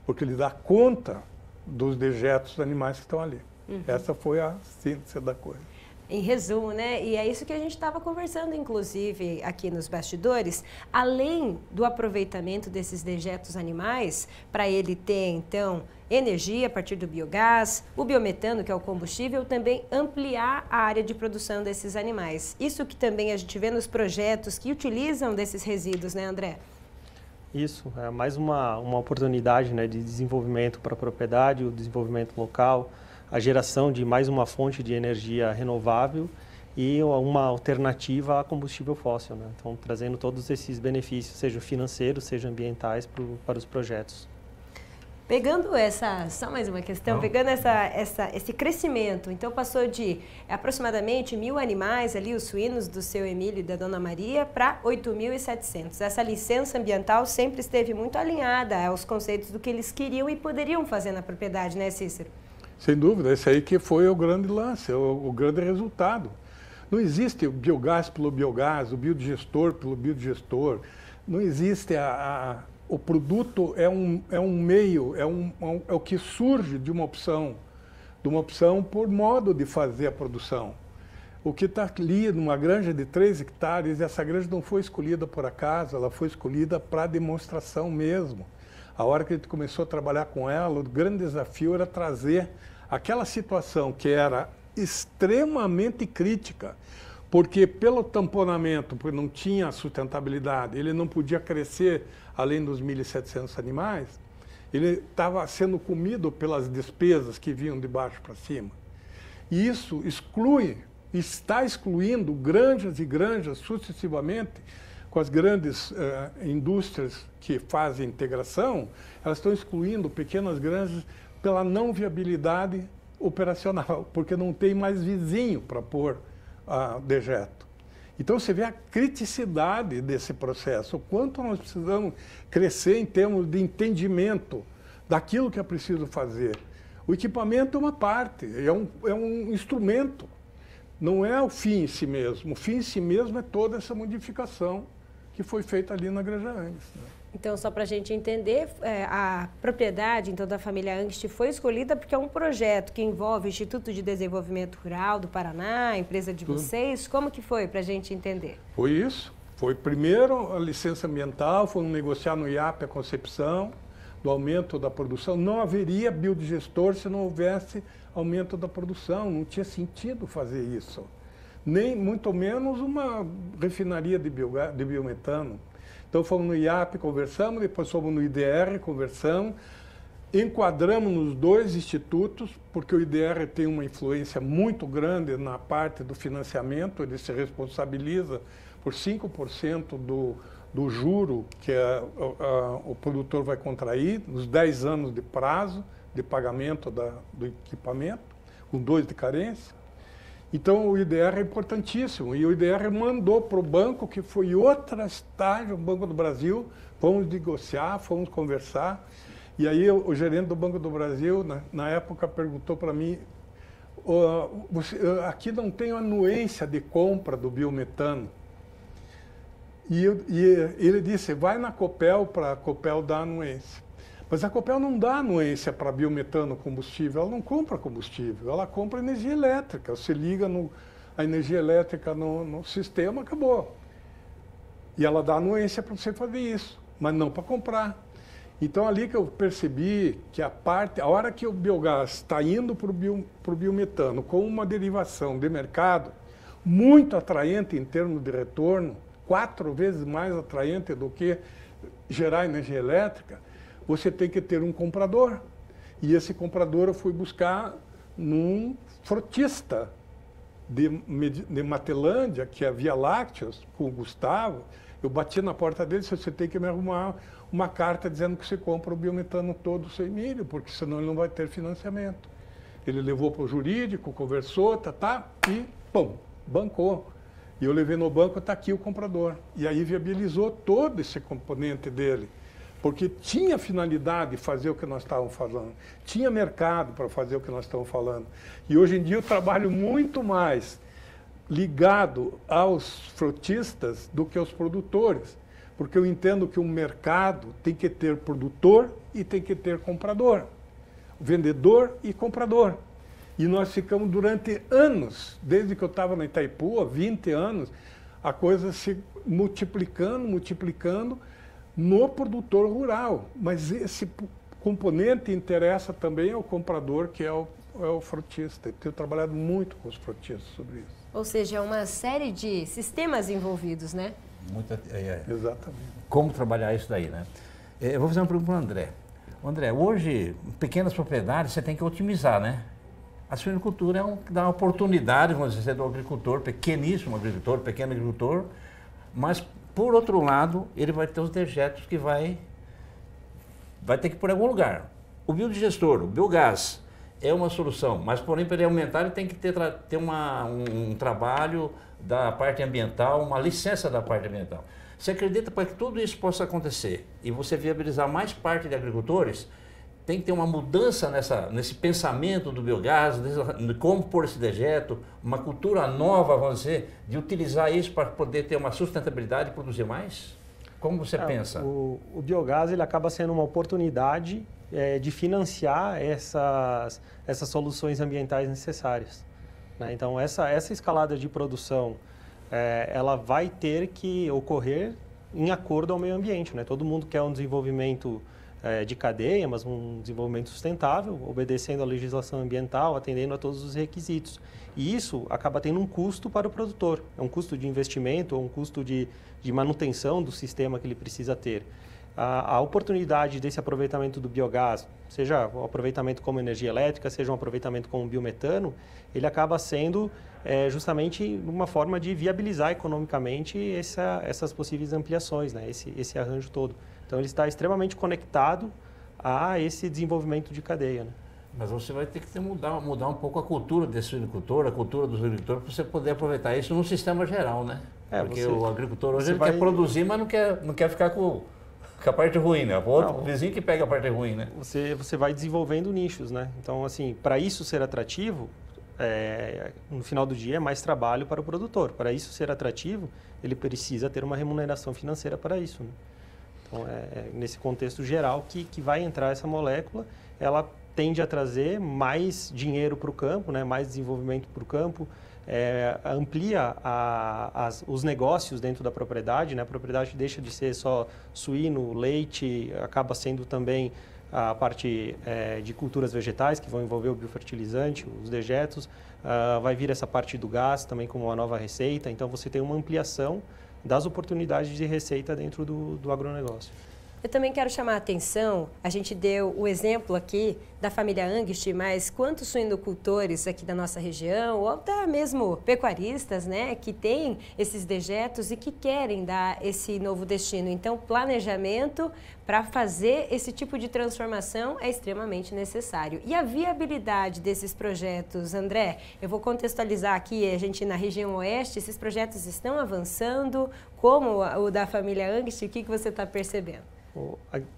porque ele dá conta dos dejetos dos animais que estão ali. Essa foi a síntese da coisa. Em resumo, né? E é isso que a gente estava conversando, inclusive, aqui nos bastidores. Além do aproveitamento desses dejetos animais, para ele ter, então, energia a partir do biogás, o biometano, que é o combustível, também ampliar a área de produção desses animais. Isso que também a gente vê nos projetos que utilizam desses resíduos, né, André? Isso, é mais uma oportunidade, né, de desenvolvimento para a propriedade, o desenvolvimento local, a geração de mais uma fonte de energia renovável e uma alternativa a combustível fóssil, né? Então, trazendo todos esses benefícios, seja financeiros, seja ambientais, para os projetos. Pegando só mais uma questão, pegando esse crescimento, então passou de aproximadamente 1.000 animais ali, os suínos do seu Emílio e da Dona Maria, para 8.700. Essa licença ambiental sempre esteve muito alinhada aos conceitos do que eles queriam e poderiam fazer na propriedade, né, Cícero? Sem dúvida, esse aí que foi o grande lance, o grande resultado. Não existe o biogás pelo biogás, o biodigestor pelo biodigestor, não existe o produto é um meio, é o que surge de uma opção por modo de fazer a produção. O que está ali numa granja de 3 hectares, essa granja não foi escolhida por acaso, ela foi escolhida para demonstração mesmo. A hora que a gente começou a trabalhar com ela, o grande desafio era trazer aquela situação que era extremamente crítica, porque pelo tamponamento, porque não tinha sustentabilidade, ele não podia crescer além dos 1.700 animais, ele estava sendo comido pelas despesas que vinham de baixo para cima. E isso está excluindo granjas e granjas sucessivamente, com as grandes indústrias que fazem integração, elas estão excluindo pequenas granjas pela não viabilidade operacional, porque não tem mais vizinho para pôr dejeto. Então você vê a criticidade desse processo, o quanto nós precisamos crescer em termos de entendimento daquilo que é preciso fazer. O equipamento é uma parte, é um instrumento, não é o fim em si mesmo. O fim em si mesmo é toda essa modificação que foi feita ali na Granja Angst. Então, só para a gente entender, a propriedade então, da família Angst foi escolhida porque é um projeto que envolve o Instituto de Desenvolvimento Rural do Paraná, a empresa de vocês. Como que foi para a gente entender? Foi isso. Foi primeiro a licença ambiental, fomos negociar no IAP a concepção do aumento da produção. Não haveria biodigestor se não houvesse aumento da produção. Não tinha sentido fazer isso. Nem muito menos uma refinaria de biometano. Então fomos no IAP, conversamos, depois fomos no IDR, conversamos, enquadramos nos dois institutos, porque o IDR tem uma influência muito grande na parte do financiamento, ele se responsabiliza por 5% do juro que o produtor vai contrair, nos 10 anos de prazo de pagamento do equipamento, com 2 de carência. Então, o IDR é importantíssimo. E o IDR mandou para o banco, que foi outra estágio, o Banco do Brasil. Fomos negociar, fomos conversar. E aí, o gerente do Banco do Brasil, na época, perguntou para mim, aqui não tem anuência de compra do biometano. E ele disse, vai na Copel para a Copel dar anuência. Mas a Copel não dá anuência para biometano combustível, ela não compra combustível, ela compra energia elétrica. Você liga a energia elétrica no sistema, acabou. E ela dá anuência para você fazer isso, mas não para comprar. Então, ali que eu percebi que a hora que o biogás está indo para o biometano com uma derivação de mercado muito atraente em termos de retorno, 4 vezes mais atraente do que gerar energia elétrica, você tem que ter um comprador. E esse comprador eu fui buscar num frotista de Matelândia, que é a Via Lácteos, com o Gustavo. Eu bati na porta dele e disse, você tem que me arrumar uma carta dizendo que você compra o biometano todo sem milho, porque senão ele não vai ter financiamento. Ele levou para o jurídico, conversou, e pum, bancou. E eu levei no banco, está aqui o comprador. E aí viabilizou todo esse componente dele. Porque tinha finalidade de fazer o que nós estávamos falando, tinha mercado para fazer o que nós estamos falando. E hoje em dia eu trabalho muito mais ligado aos frotistas do que aos produtores, porque eu entendo que um mercado tem que ter produtor e tem que ter comprador, vendedor e comprador. E nós ficamos durante anos, desde que eu estava na Itaipu, há 20 anos, a coisa se multiplicando, no produtor rural, mas esse componente interessa também ao comprador, que é o frotista. Eu tenho trabalhado muito com os frotistas sobre isso. Ou seja, é uma série de sistemas envolvidos, né? Exatamente. Como trabalhar isso daí, né? Eu vou fazer uma pergunta para o André. André, hoje, pequenas propriedades você tem que otimizar, né? A suinocultura dá uma oportunidade, vamos dizer, do agricultor, pequeníssimo agricultor, pequeno agricultor, mas por outro lado, ele vai ter os dejetos que vai ter que ir por algum lugar. O biodigestor, o biogás, é uma solução, mas porém para ele aumentar ele tem que ter um trabalho da parte ambiental, uma licença da parte ambiental. Você acredita para que tudo isso possa acontecer e você viabilizar mais parte de agricultores, tem que ter uma mudança nesse pensamento do biogás, de como pôr esse dejeto, uma cultura nova, vamos dizer, de utilizar isso para poder ter uma sustentabilidade e produzir mais? Como você pensa? O biogás ele acaba sendo uma oportunidade de financiar essas soluções ambientais necessárias, né? Então, essa escalada de produção, ela vai ter que ocorrer em acordo ao meio ambiente, né? Todo mundo quer um desenvolvimento de cadeia, mas um desenvolvimento sustentável, obedecendo à legislação ambiental, atendendo a todos os requisitos. E isso acaba tendo um custo para o produtor. É um custo de investimento, ou um custo de manutenção do sistema que ele precisa ter. A oportunidade desse aproveitamento do biogás, seja o aproveitamento como energia elétrica, seja um aproveitamento como biometano, ele acaba sendo justamente uma forma de viabilizar economicamente essas possíveis ampliações, né? Esse arranjo todo. Então, ele está extremamente conectado a esse desenvolvimento de cadeia, né? Mas você vai ter que mudar um pouco a cultura desse suinocultor, a cultura dos agricultores, para você poder aproveitar isso num sistema geral, né? Porque o agricultor hoje quer produzir, mas não quer ficar com a parte ruim, né? O outro vizinho que pega a parte ruim, né? Você vai desenvolvendo nichos, né? Então, assim, para isso ser atrativo, no final do dia é mais trabalho para o produtor. Para isso ser atrativo, ele precisa ter uma remuneração financeira para isso, né? Então, nesse contexto geral que vai entrar essa molécula, ela tende a trazer mais dinheiro para o campo, né? Mais desenvolvimento para o campo, amplia os negócios dentro da propriedade, né? A propriedade deixa de ser só suíno, leite, acaba sendo também a parte de culturas vegetais, que vão envolver o biofertilizante, os dejetos, vai vir essa parte do gás também como uma nova receita, então você tem uma ampliação das oportunidades de receita dentro do agronegócio. Eu também quero chamar a atenção, a gente deu o exemplo aqui da família Angst, mas quantos suinocultores aqui da nossa região, ou até mesmo pecuaristas, né, que têm esses dejetos e que querem dar esse novo destino. Então, planejamento para fazer esse tipo de transformação é extremamente necessário. E a viabilidade desses projetos, André, eu vou contextualizar aqui, a gente na região oeste, esses projetos estão avançando, como o da família Angst, o que você está percebendo?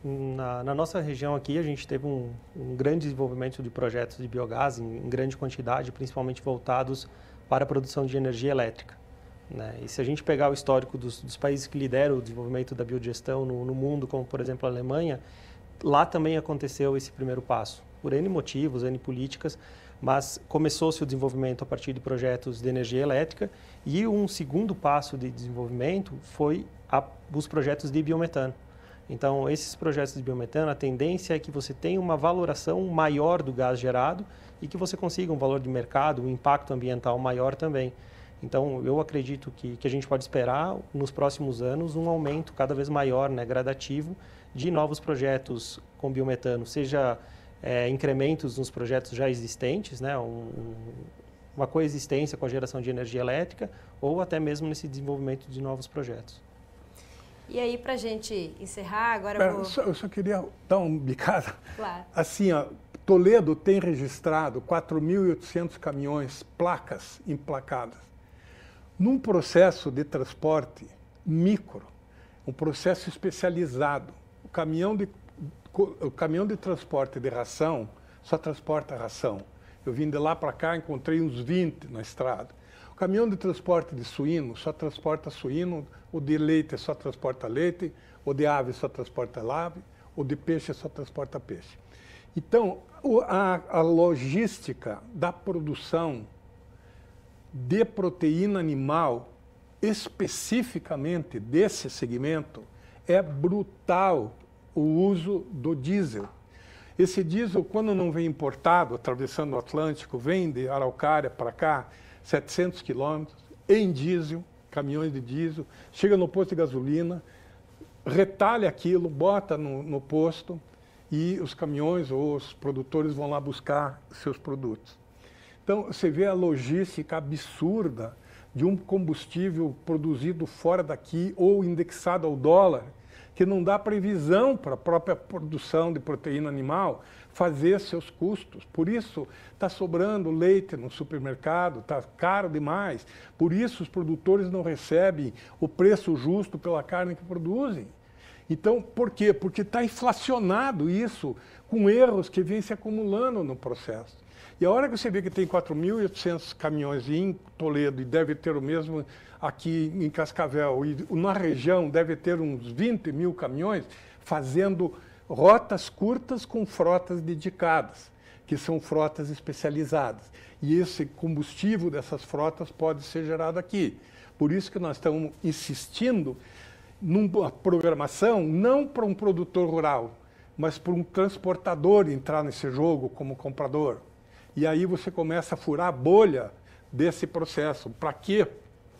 Na nossa região aqui, a gente teve um grande desenvolvimento de projetos de biogás em grande quantidade, principalmente voltados para a produção de energia elétrica, né? E se a gente pegar o histórico dos países que lideram o desenvolvimento da biogestão no mundo, como por exemplo a Alemanha, lá também aconteceu esse primeiro passo, por N motivos, N políticas, mas começou-se o desenvolvimento a partir de projetos de energia elétrica e um segundo passo de desenvolvimento foi os projetos de biometano. Então, esses projetos de biometano, a tendência é que você tenha uma valoração maior do gás gerado e que você consiga um valor de mercado, um impacto ambiental maior também. Então, eu acredito que a gente pode esperar, nos próximos anos, um aumento cada vez maior, né, gradativo, de novos projetos com biometano, seja incrementos nos projetos já existentes, né, uma coexistência com a geração de energia elétrica, ou até mesmo nesse desenvolvimento de novos projetos. E aí, para a gente encerrar, agora eu só queria dar uma bicada. Claro. Assim, Toledo tem registrado 4.800 caminhões, placas emplacadas. Num processo de transporte micro, um processo especializado, o caminhão de transporte de ração só transporta ração. Eu vim de lá para cá, encontrei uns 20 na estrada. O caminhão de transporte de suíno só transporta suíno, o de leite só transporta leite, o de ave só transporta ave, o de peixe só transporta peixe. Então, a logística da produção de proteína animal, especificamente desse segmento, é brutal o uso do diesel. Esse diesel, quando não vem importado, atravessando o Atlântico, vem de Araucária para cá, 700 quilômetros, em diesel, caminhões de diesel, chega no posto de gasolina, retalha aquilo, bota no posto e os caminhões ou os produtores vão lá buscar seus produtos. Então, você vê a logística absurda de um combustível produzido fora daqui ou indexado ao dólar, que não dá previsão para a própria produção de proteína animal fazer seus custos. Por isso, está sobrando leite no supermercado, está caro demais. Por isso, os produtores não recebem o preço justo pela carne que produzem. Então, por quê? Porque está inflacionado isso com erros que vêm se acumulando no processo. E a hora que você vê que tem 4.800 caminhões em Toledo e deve ter o mesmo aqui em Cascavel, e na região deve ter uns 20 mil caminhões fazendo rotas curtas com frotas dedicadas, que são frotas especializadas. E esse combustível dessas frotas pode ser gerado aqui. Por isso que nós estamos insistindo numa programação não para um produtor rural, mas para um transportador entrar nesse jogo como comprador. E aí você começa a furar a bolha desse processo. Para que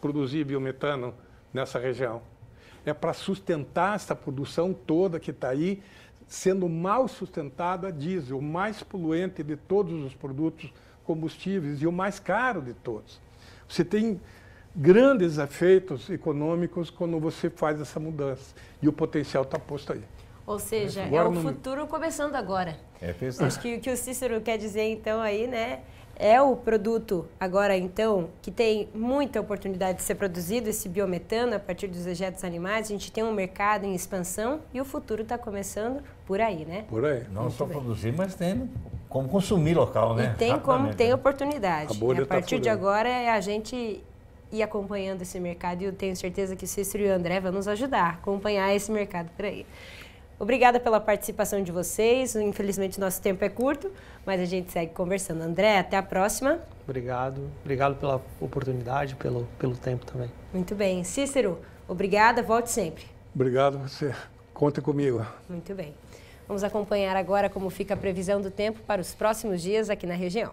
produzir biometano nessa região? É para sustentar essa produção toda que está aí, sendo mal sustentada a diesel, o mais poluente de todos os produtos combustíveis e o mais caro de todos. Você tem grandes efeitos econômicos quando você faz essa mudança. E o potencial está posto aí. Ou seja, Agora é o futuro começando agora. Acho que o que o Cícero quer dizer, então, aí, né? É o produto agora, então, que tem muita oportunidade de ser produzido, esse biometano, a partir dos dejetos animais. A gente tem um mercado em expansão e o futuro está começando por aí, né? Por aí. Não só produzir, mas tem como consumir local, né? E tem como, tem oportunidade. A partir de agora, é a gente ir acompanhando esse mercado e eu tenho certeza que o Cícero e o André vão nos ajudar a acompanhar esse mercado por aí. Obrigada pela participação de vocês. Infelizmente, nosso tempo é curto, mas a gente segue conversando. André, até a próxima. Obrigado. Obrigado pela oportunidade, pelo tempo também. Muito bem. Cícero, obrigada. Volte sempre. Obrigado você. Conta comigo. Muito bem. Vamos acompanhar agora como fica a previsão do tempo para os próximos dias aqui na região.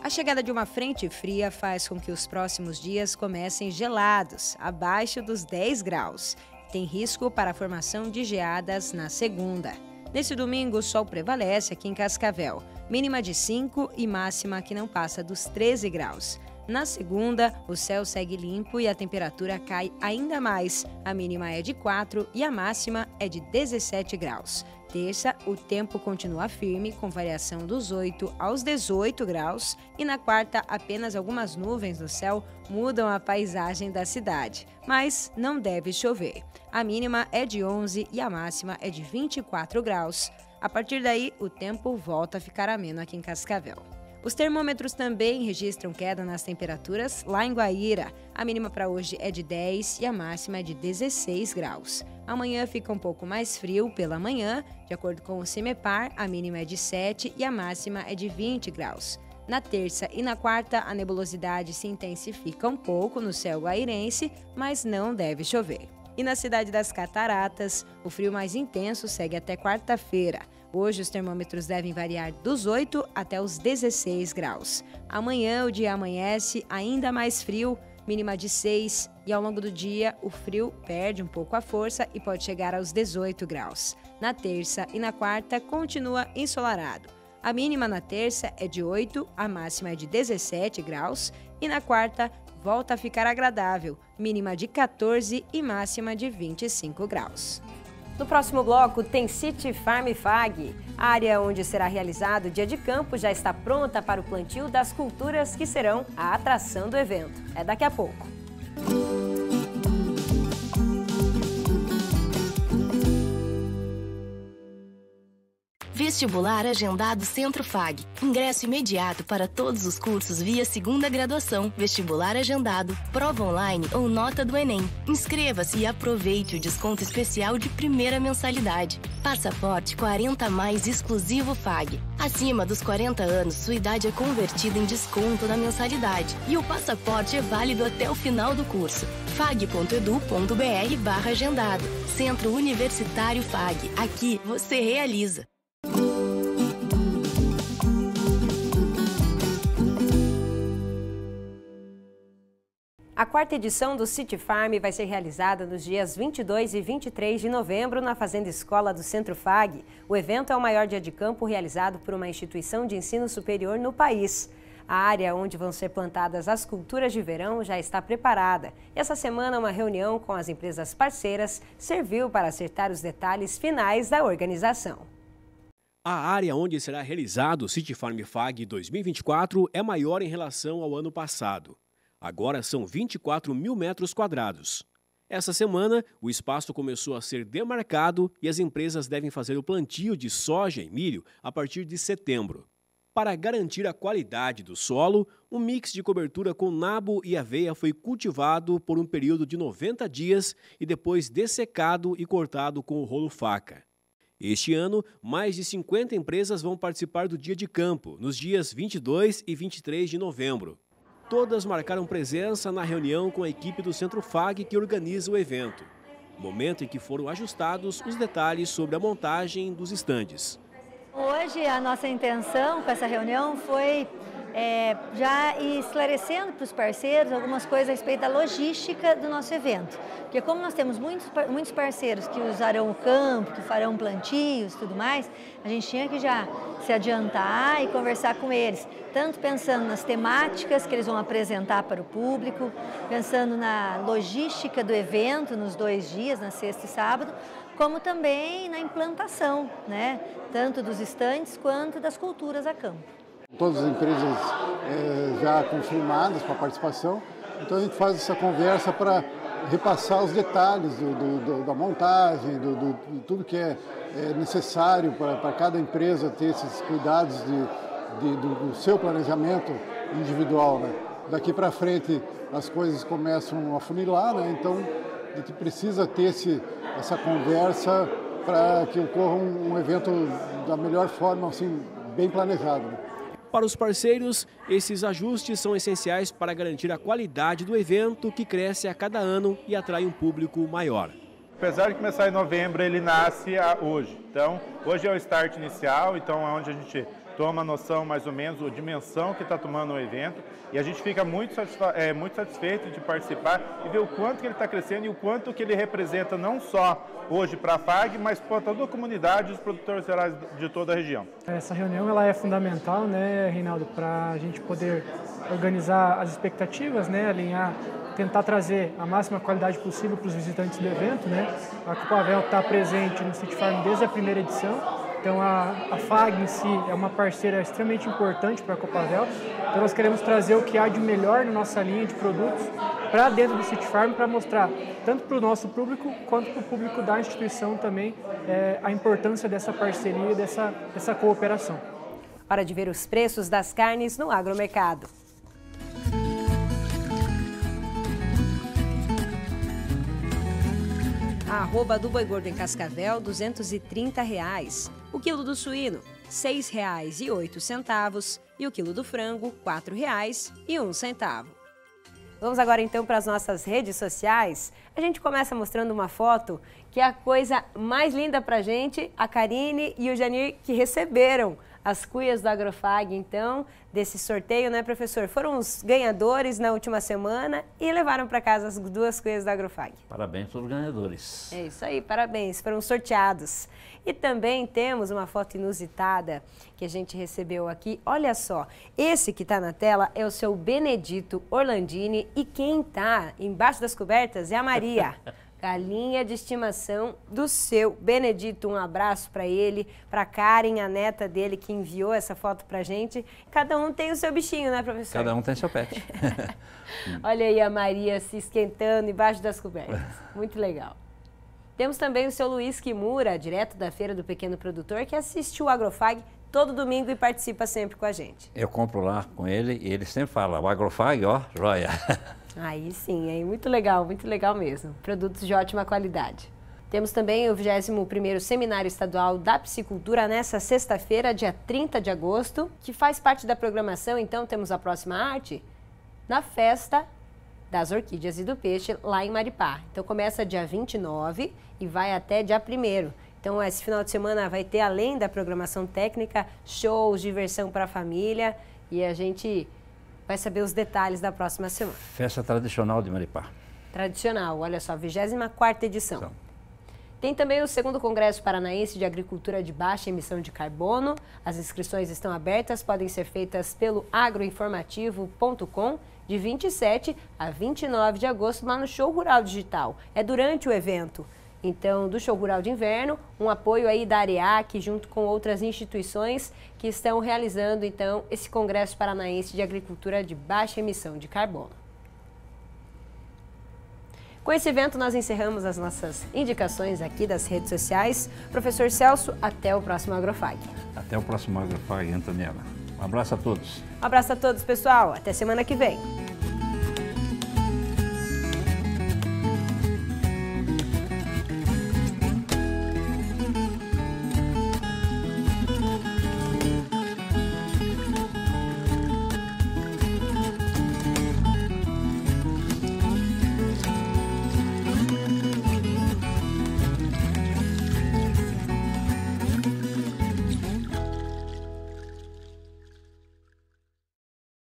A chegada de uma frente fria faz com que os próximos dias comecem gelados, abaixo dos 10 graus. Tem risco para a formação de geadas na segunda. Nesse domingo, o sol prevalece aqui em Cascavel, mínima de 5 e máxima que não passa dos 13 graus. Na segunda, o céu segue limpo e a temperatura cai ainda mais. A mínima é de 4 e a máxima é de 17 graus. Terça, o tempo continua firme, com variação dos 8 aos 18 graus. E na quarta, apenas algumas nuvens no céu mudam a paisagem da cidade. Mas não deve chover. A mínima é de 11 e a máxima é de 24 graus. A partir daí, o tempo volta a ficar ameno aqui em Cascavel. Os termômetros também registram queda nas temperaturas lá em Guaíra. A mínima para hoje é de 10 e a máxima é de 16 graus. Amanhã fica um pouco mais frio pela manhã. De acordo com o CIMEPAR, a mínima é de 7 e a máxima é de 20 graus. Na terça e na quarta, a nebulosidade se intensifica um pouco no céu guairense, mas não deve chover. E na cidade das Cataratas, o frio mais intenso segue até quarta-feira. Hoje, os termômetros devem variar dos 8 até os 16 graus. Amanhã, o dia amanhece ainda mais frio, mínima de 6, e ao longo do dia, o frio perde um pouco a força e pode chegar aos 18 graus. Na terça e na quarta, continua ensolarado. A mínima na terça é de 8, a máxima é de 17 graus, e na quarta, volta a ficar agradável, mínima de 14 e máxima de 25 graus. No próximo bloco tem City Farm Fag. A área onde será realizado o dia de campo já está pronta para o plantio das culturas que serão a atração do evento. É daqui a pouco. Vestibular agendado Centro Fag. Ingresso imediato para todos os cursos via segunda graduação, vestibular agendado, prova online ou nota do Enem. Inscreva-se e aproveite o desconto especial de primeira mensalidade. Passaporte 40+ exclusivo Fag. Acima dos 40 anos, sua idade é convertida em desconto na mensalidade. E o passaporte é válido até o final do curso. fag.edu.br/agendado. Centro Universitário Fag. Aqui você realiza. A quarta edição do City Farm vai ser realizada nos dias 22 e 23 de novembro na Fazenda Escola do Centro Fag. O evento é o maior dia de campo realizado por uma instituição de ensino superior no país. A área onde vão ser plantadas as culturas de verão já está preparada. E essa semana, uma reunião com as empresas parceiras serviu para acertar os detalhes finais da organização. A área onde será realizado o City Farm Fag 2024 é maior em relação ao ano passado. Agora são 24 mil metros quadrados. Essa semana, o espaço começou a ser demarcado e as empresas devem fazer o plantio de soja e milho a partir de setembro. Para garantir a qualidade do solo, um mix de cobertura com nabo e aveia foi cultivado por um período de 90 dias e depois dessecado e cortado com o rolo faca. Este ano, mais de 50 empresas vão participar do dia de campo, nos dias 22 e 23 de novembro. Todas marcaram presença na reunião com a equipe do Centro Fag que organiza o evento, momento em que foram ajustados os detalhes sobre a montagem dos estandes. Hoje a nossa intenção com essa reunião foi já esclarecendo para os parceiros algumas coisas a respeito da logística do nosso evento. Porque como nós temos muitos parceiros que usarão o campo, que farão plantios e tudo mais, a gente tinha que já se adiantar e conversar com eles, tanto pensando nas temáticas que eles vão apresentar para o público, pensando na logística do evento nos 2 dias, na sexta e sábado, como também na implantação, né? Tanto dos estandes quanto das culturas a campo. Todas as empresas já confirmadas para a participação, então a gente faz essa conversa para repassar os detalhes da montagem, de tudo que é necessário para cada empresa ter esses cuidados do seu planejamento individual, né? Daqui para frente as coisas começam a funilar, né? Então a gente precisa ter essa conversa para que ocorra um evento da melhor forma, assim, bem planejado, né? Para os parceiros, esses ajustes são essenciais para garantir a qualidade do evento, que cresce a cada ano e atrai um público maior. Apesar de começar em novembro, ele nasce hoje. Então, hoje é o start inicial, então é onde a gente toma noção mais ou menos da dimensão que está tomando o evento, e a gente fica muito satisfeito de participar e ver o quanto que ele está crescendo e o quanto que ele representa não só hoje para a FAG, mas para toda a comunidade e os produtores rurais de toda a região. Essa reunião ela é fundamental, né, Reinaldo, para a gente poder organizar as expectativas, né, alinhar, tentar trazer a máxima qualidade possível para os visitantes do evento, né. A Copavel está presente no City Farm desde a primeira edição. Então a FAG em si é uma parceira extremamente importante para a Copavel. Então nós queremos trazer o que há de melhor na nossa linha de produtos para dentro do City Farm, para mostrar tanto para o nosso público quanto para o público da instituição também a importância dessa parceria, dessa cooperação. Hora de ver os preços das carnes no agromercado. A arroba do boi gordo em Cascavel, R$ 230. O quilo do suíno, R$ 6,08. E o quilo do frango, R$ 4,01. Vamos agora então para as nossas redes sociais. A gente começa mostrando uma foto que é a coisa mais linda para a gente, a Karine e o Janir, que receberam as cuias do Agrofag, então, desse sorteio, né, professor? Foram os ganhadores na última semana e levaram para casa as 2 cuias do Agrofag. Parabéns para os ganhadores. É isso aí, parabéns, foram sorteados. E também temos uma foto inusitada que a gente recebeu aqui. Olha só, esse que está na tela é o seu Benedito Orlandini e quem está embaixo das cobertas é a Maria. Galinha de estimação do seu Benedito. Um abraço para ele, para Karen, a neta dele, que enviou essa foto para gente. Cada um tem o seu bichinho, né, professor? Cada um tem seu pet. Olha aí a Maria se esquentando embaixo das cobertas. Muito legal. Temos também o seu Luiz Kimura, direto da Feira do Pequeno Produtor, que assiste o Agrofag todo domingo e participa sempre com a gente. Eu compro lá com ele e ele sempre fala, o Agrofag, ó, joia. Aí sim, aí muito legal mesmo. Produtos de ótima qualidade. Temos também o 21º Seminário Estadual da Piscicultura nessa sexta-feira, dia 30 de agosto, que faz parte da programação, então temos a próxima arte na Festa das Orquídeas e do Peixe, lá em Maripá. Então começa dia 29 e vai até dia 1º. Então esse final de semana vai ter, além da programação técnica, shows, diversão para a família e a gente vai saber os detalhes da próxima semana. Festa tradicional de Maripá. Tradicional, olha só, 24ª edição. Tem também o 2º Congresso Paranaense de Agricultura de Baixa Emissão de Carbono. As inscrições estão abertas, podem ser feitas pelo agroinformativo.com de 27 a 29 de agosto lá no Show Rural Digital. É durante o evento. Então, do Show Rural de Inverno, um apoio aí da AREAC, junto com outras instituições que estão realizando, então, esse Congresso Paranaense de Agricultura de Baixa Emissão de Carbono. Com esse evento, nós encerramos as nossas indicações aqui das redes sociais. Professor Celso, até o próximo Agrofag. Até o próximo Agrofag, Antoniela. Um abraço a todos. Um abraço a todos, pessoal. Até semana que vem.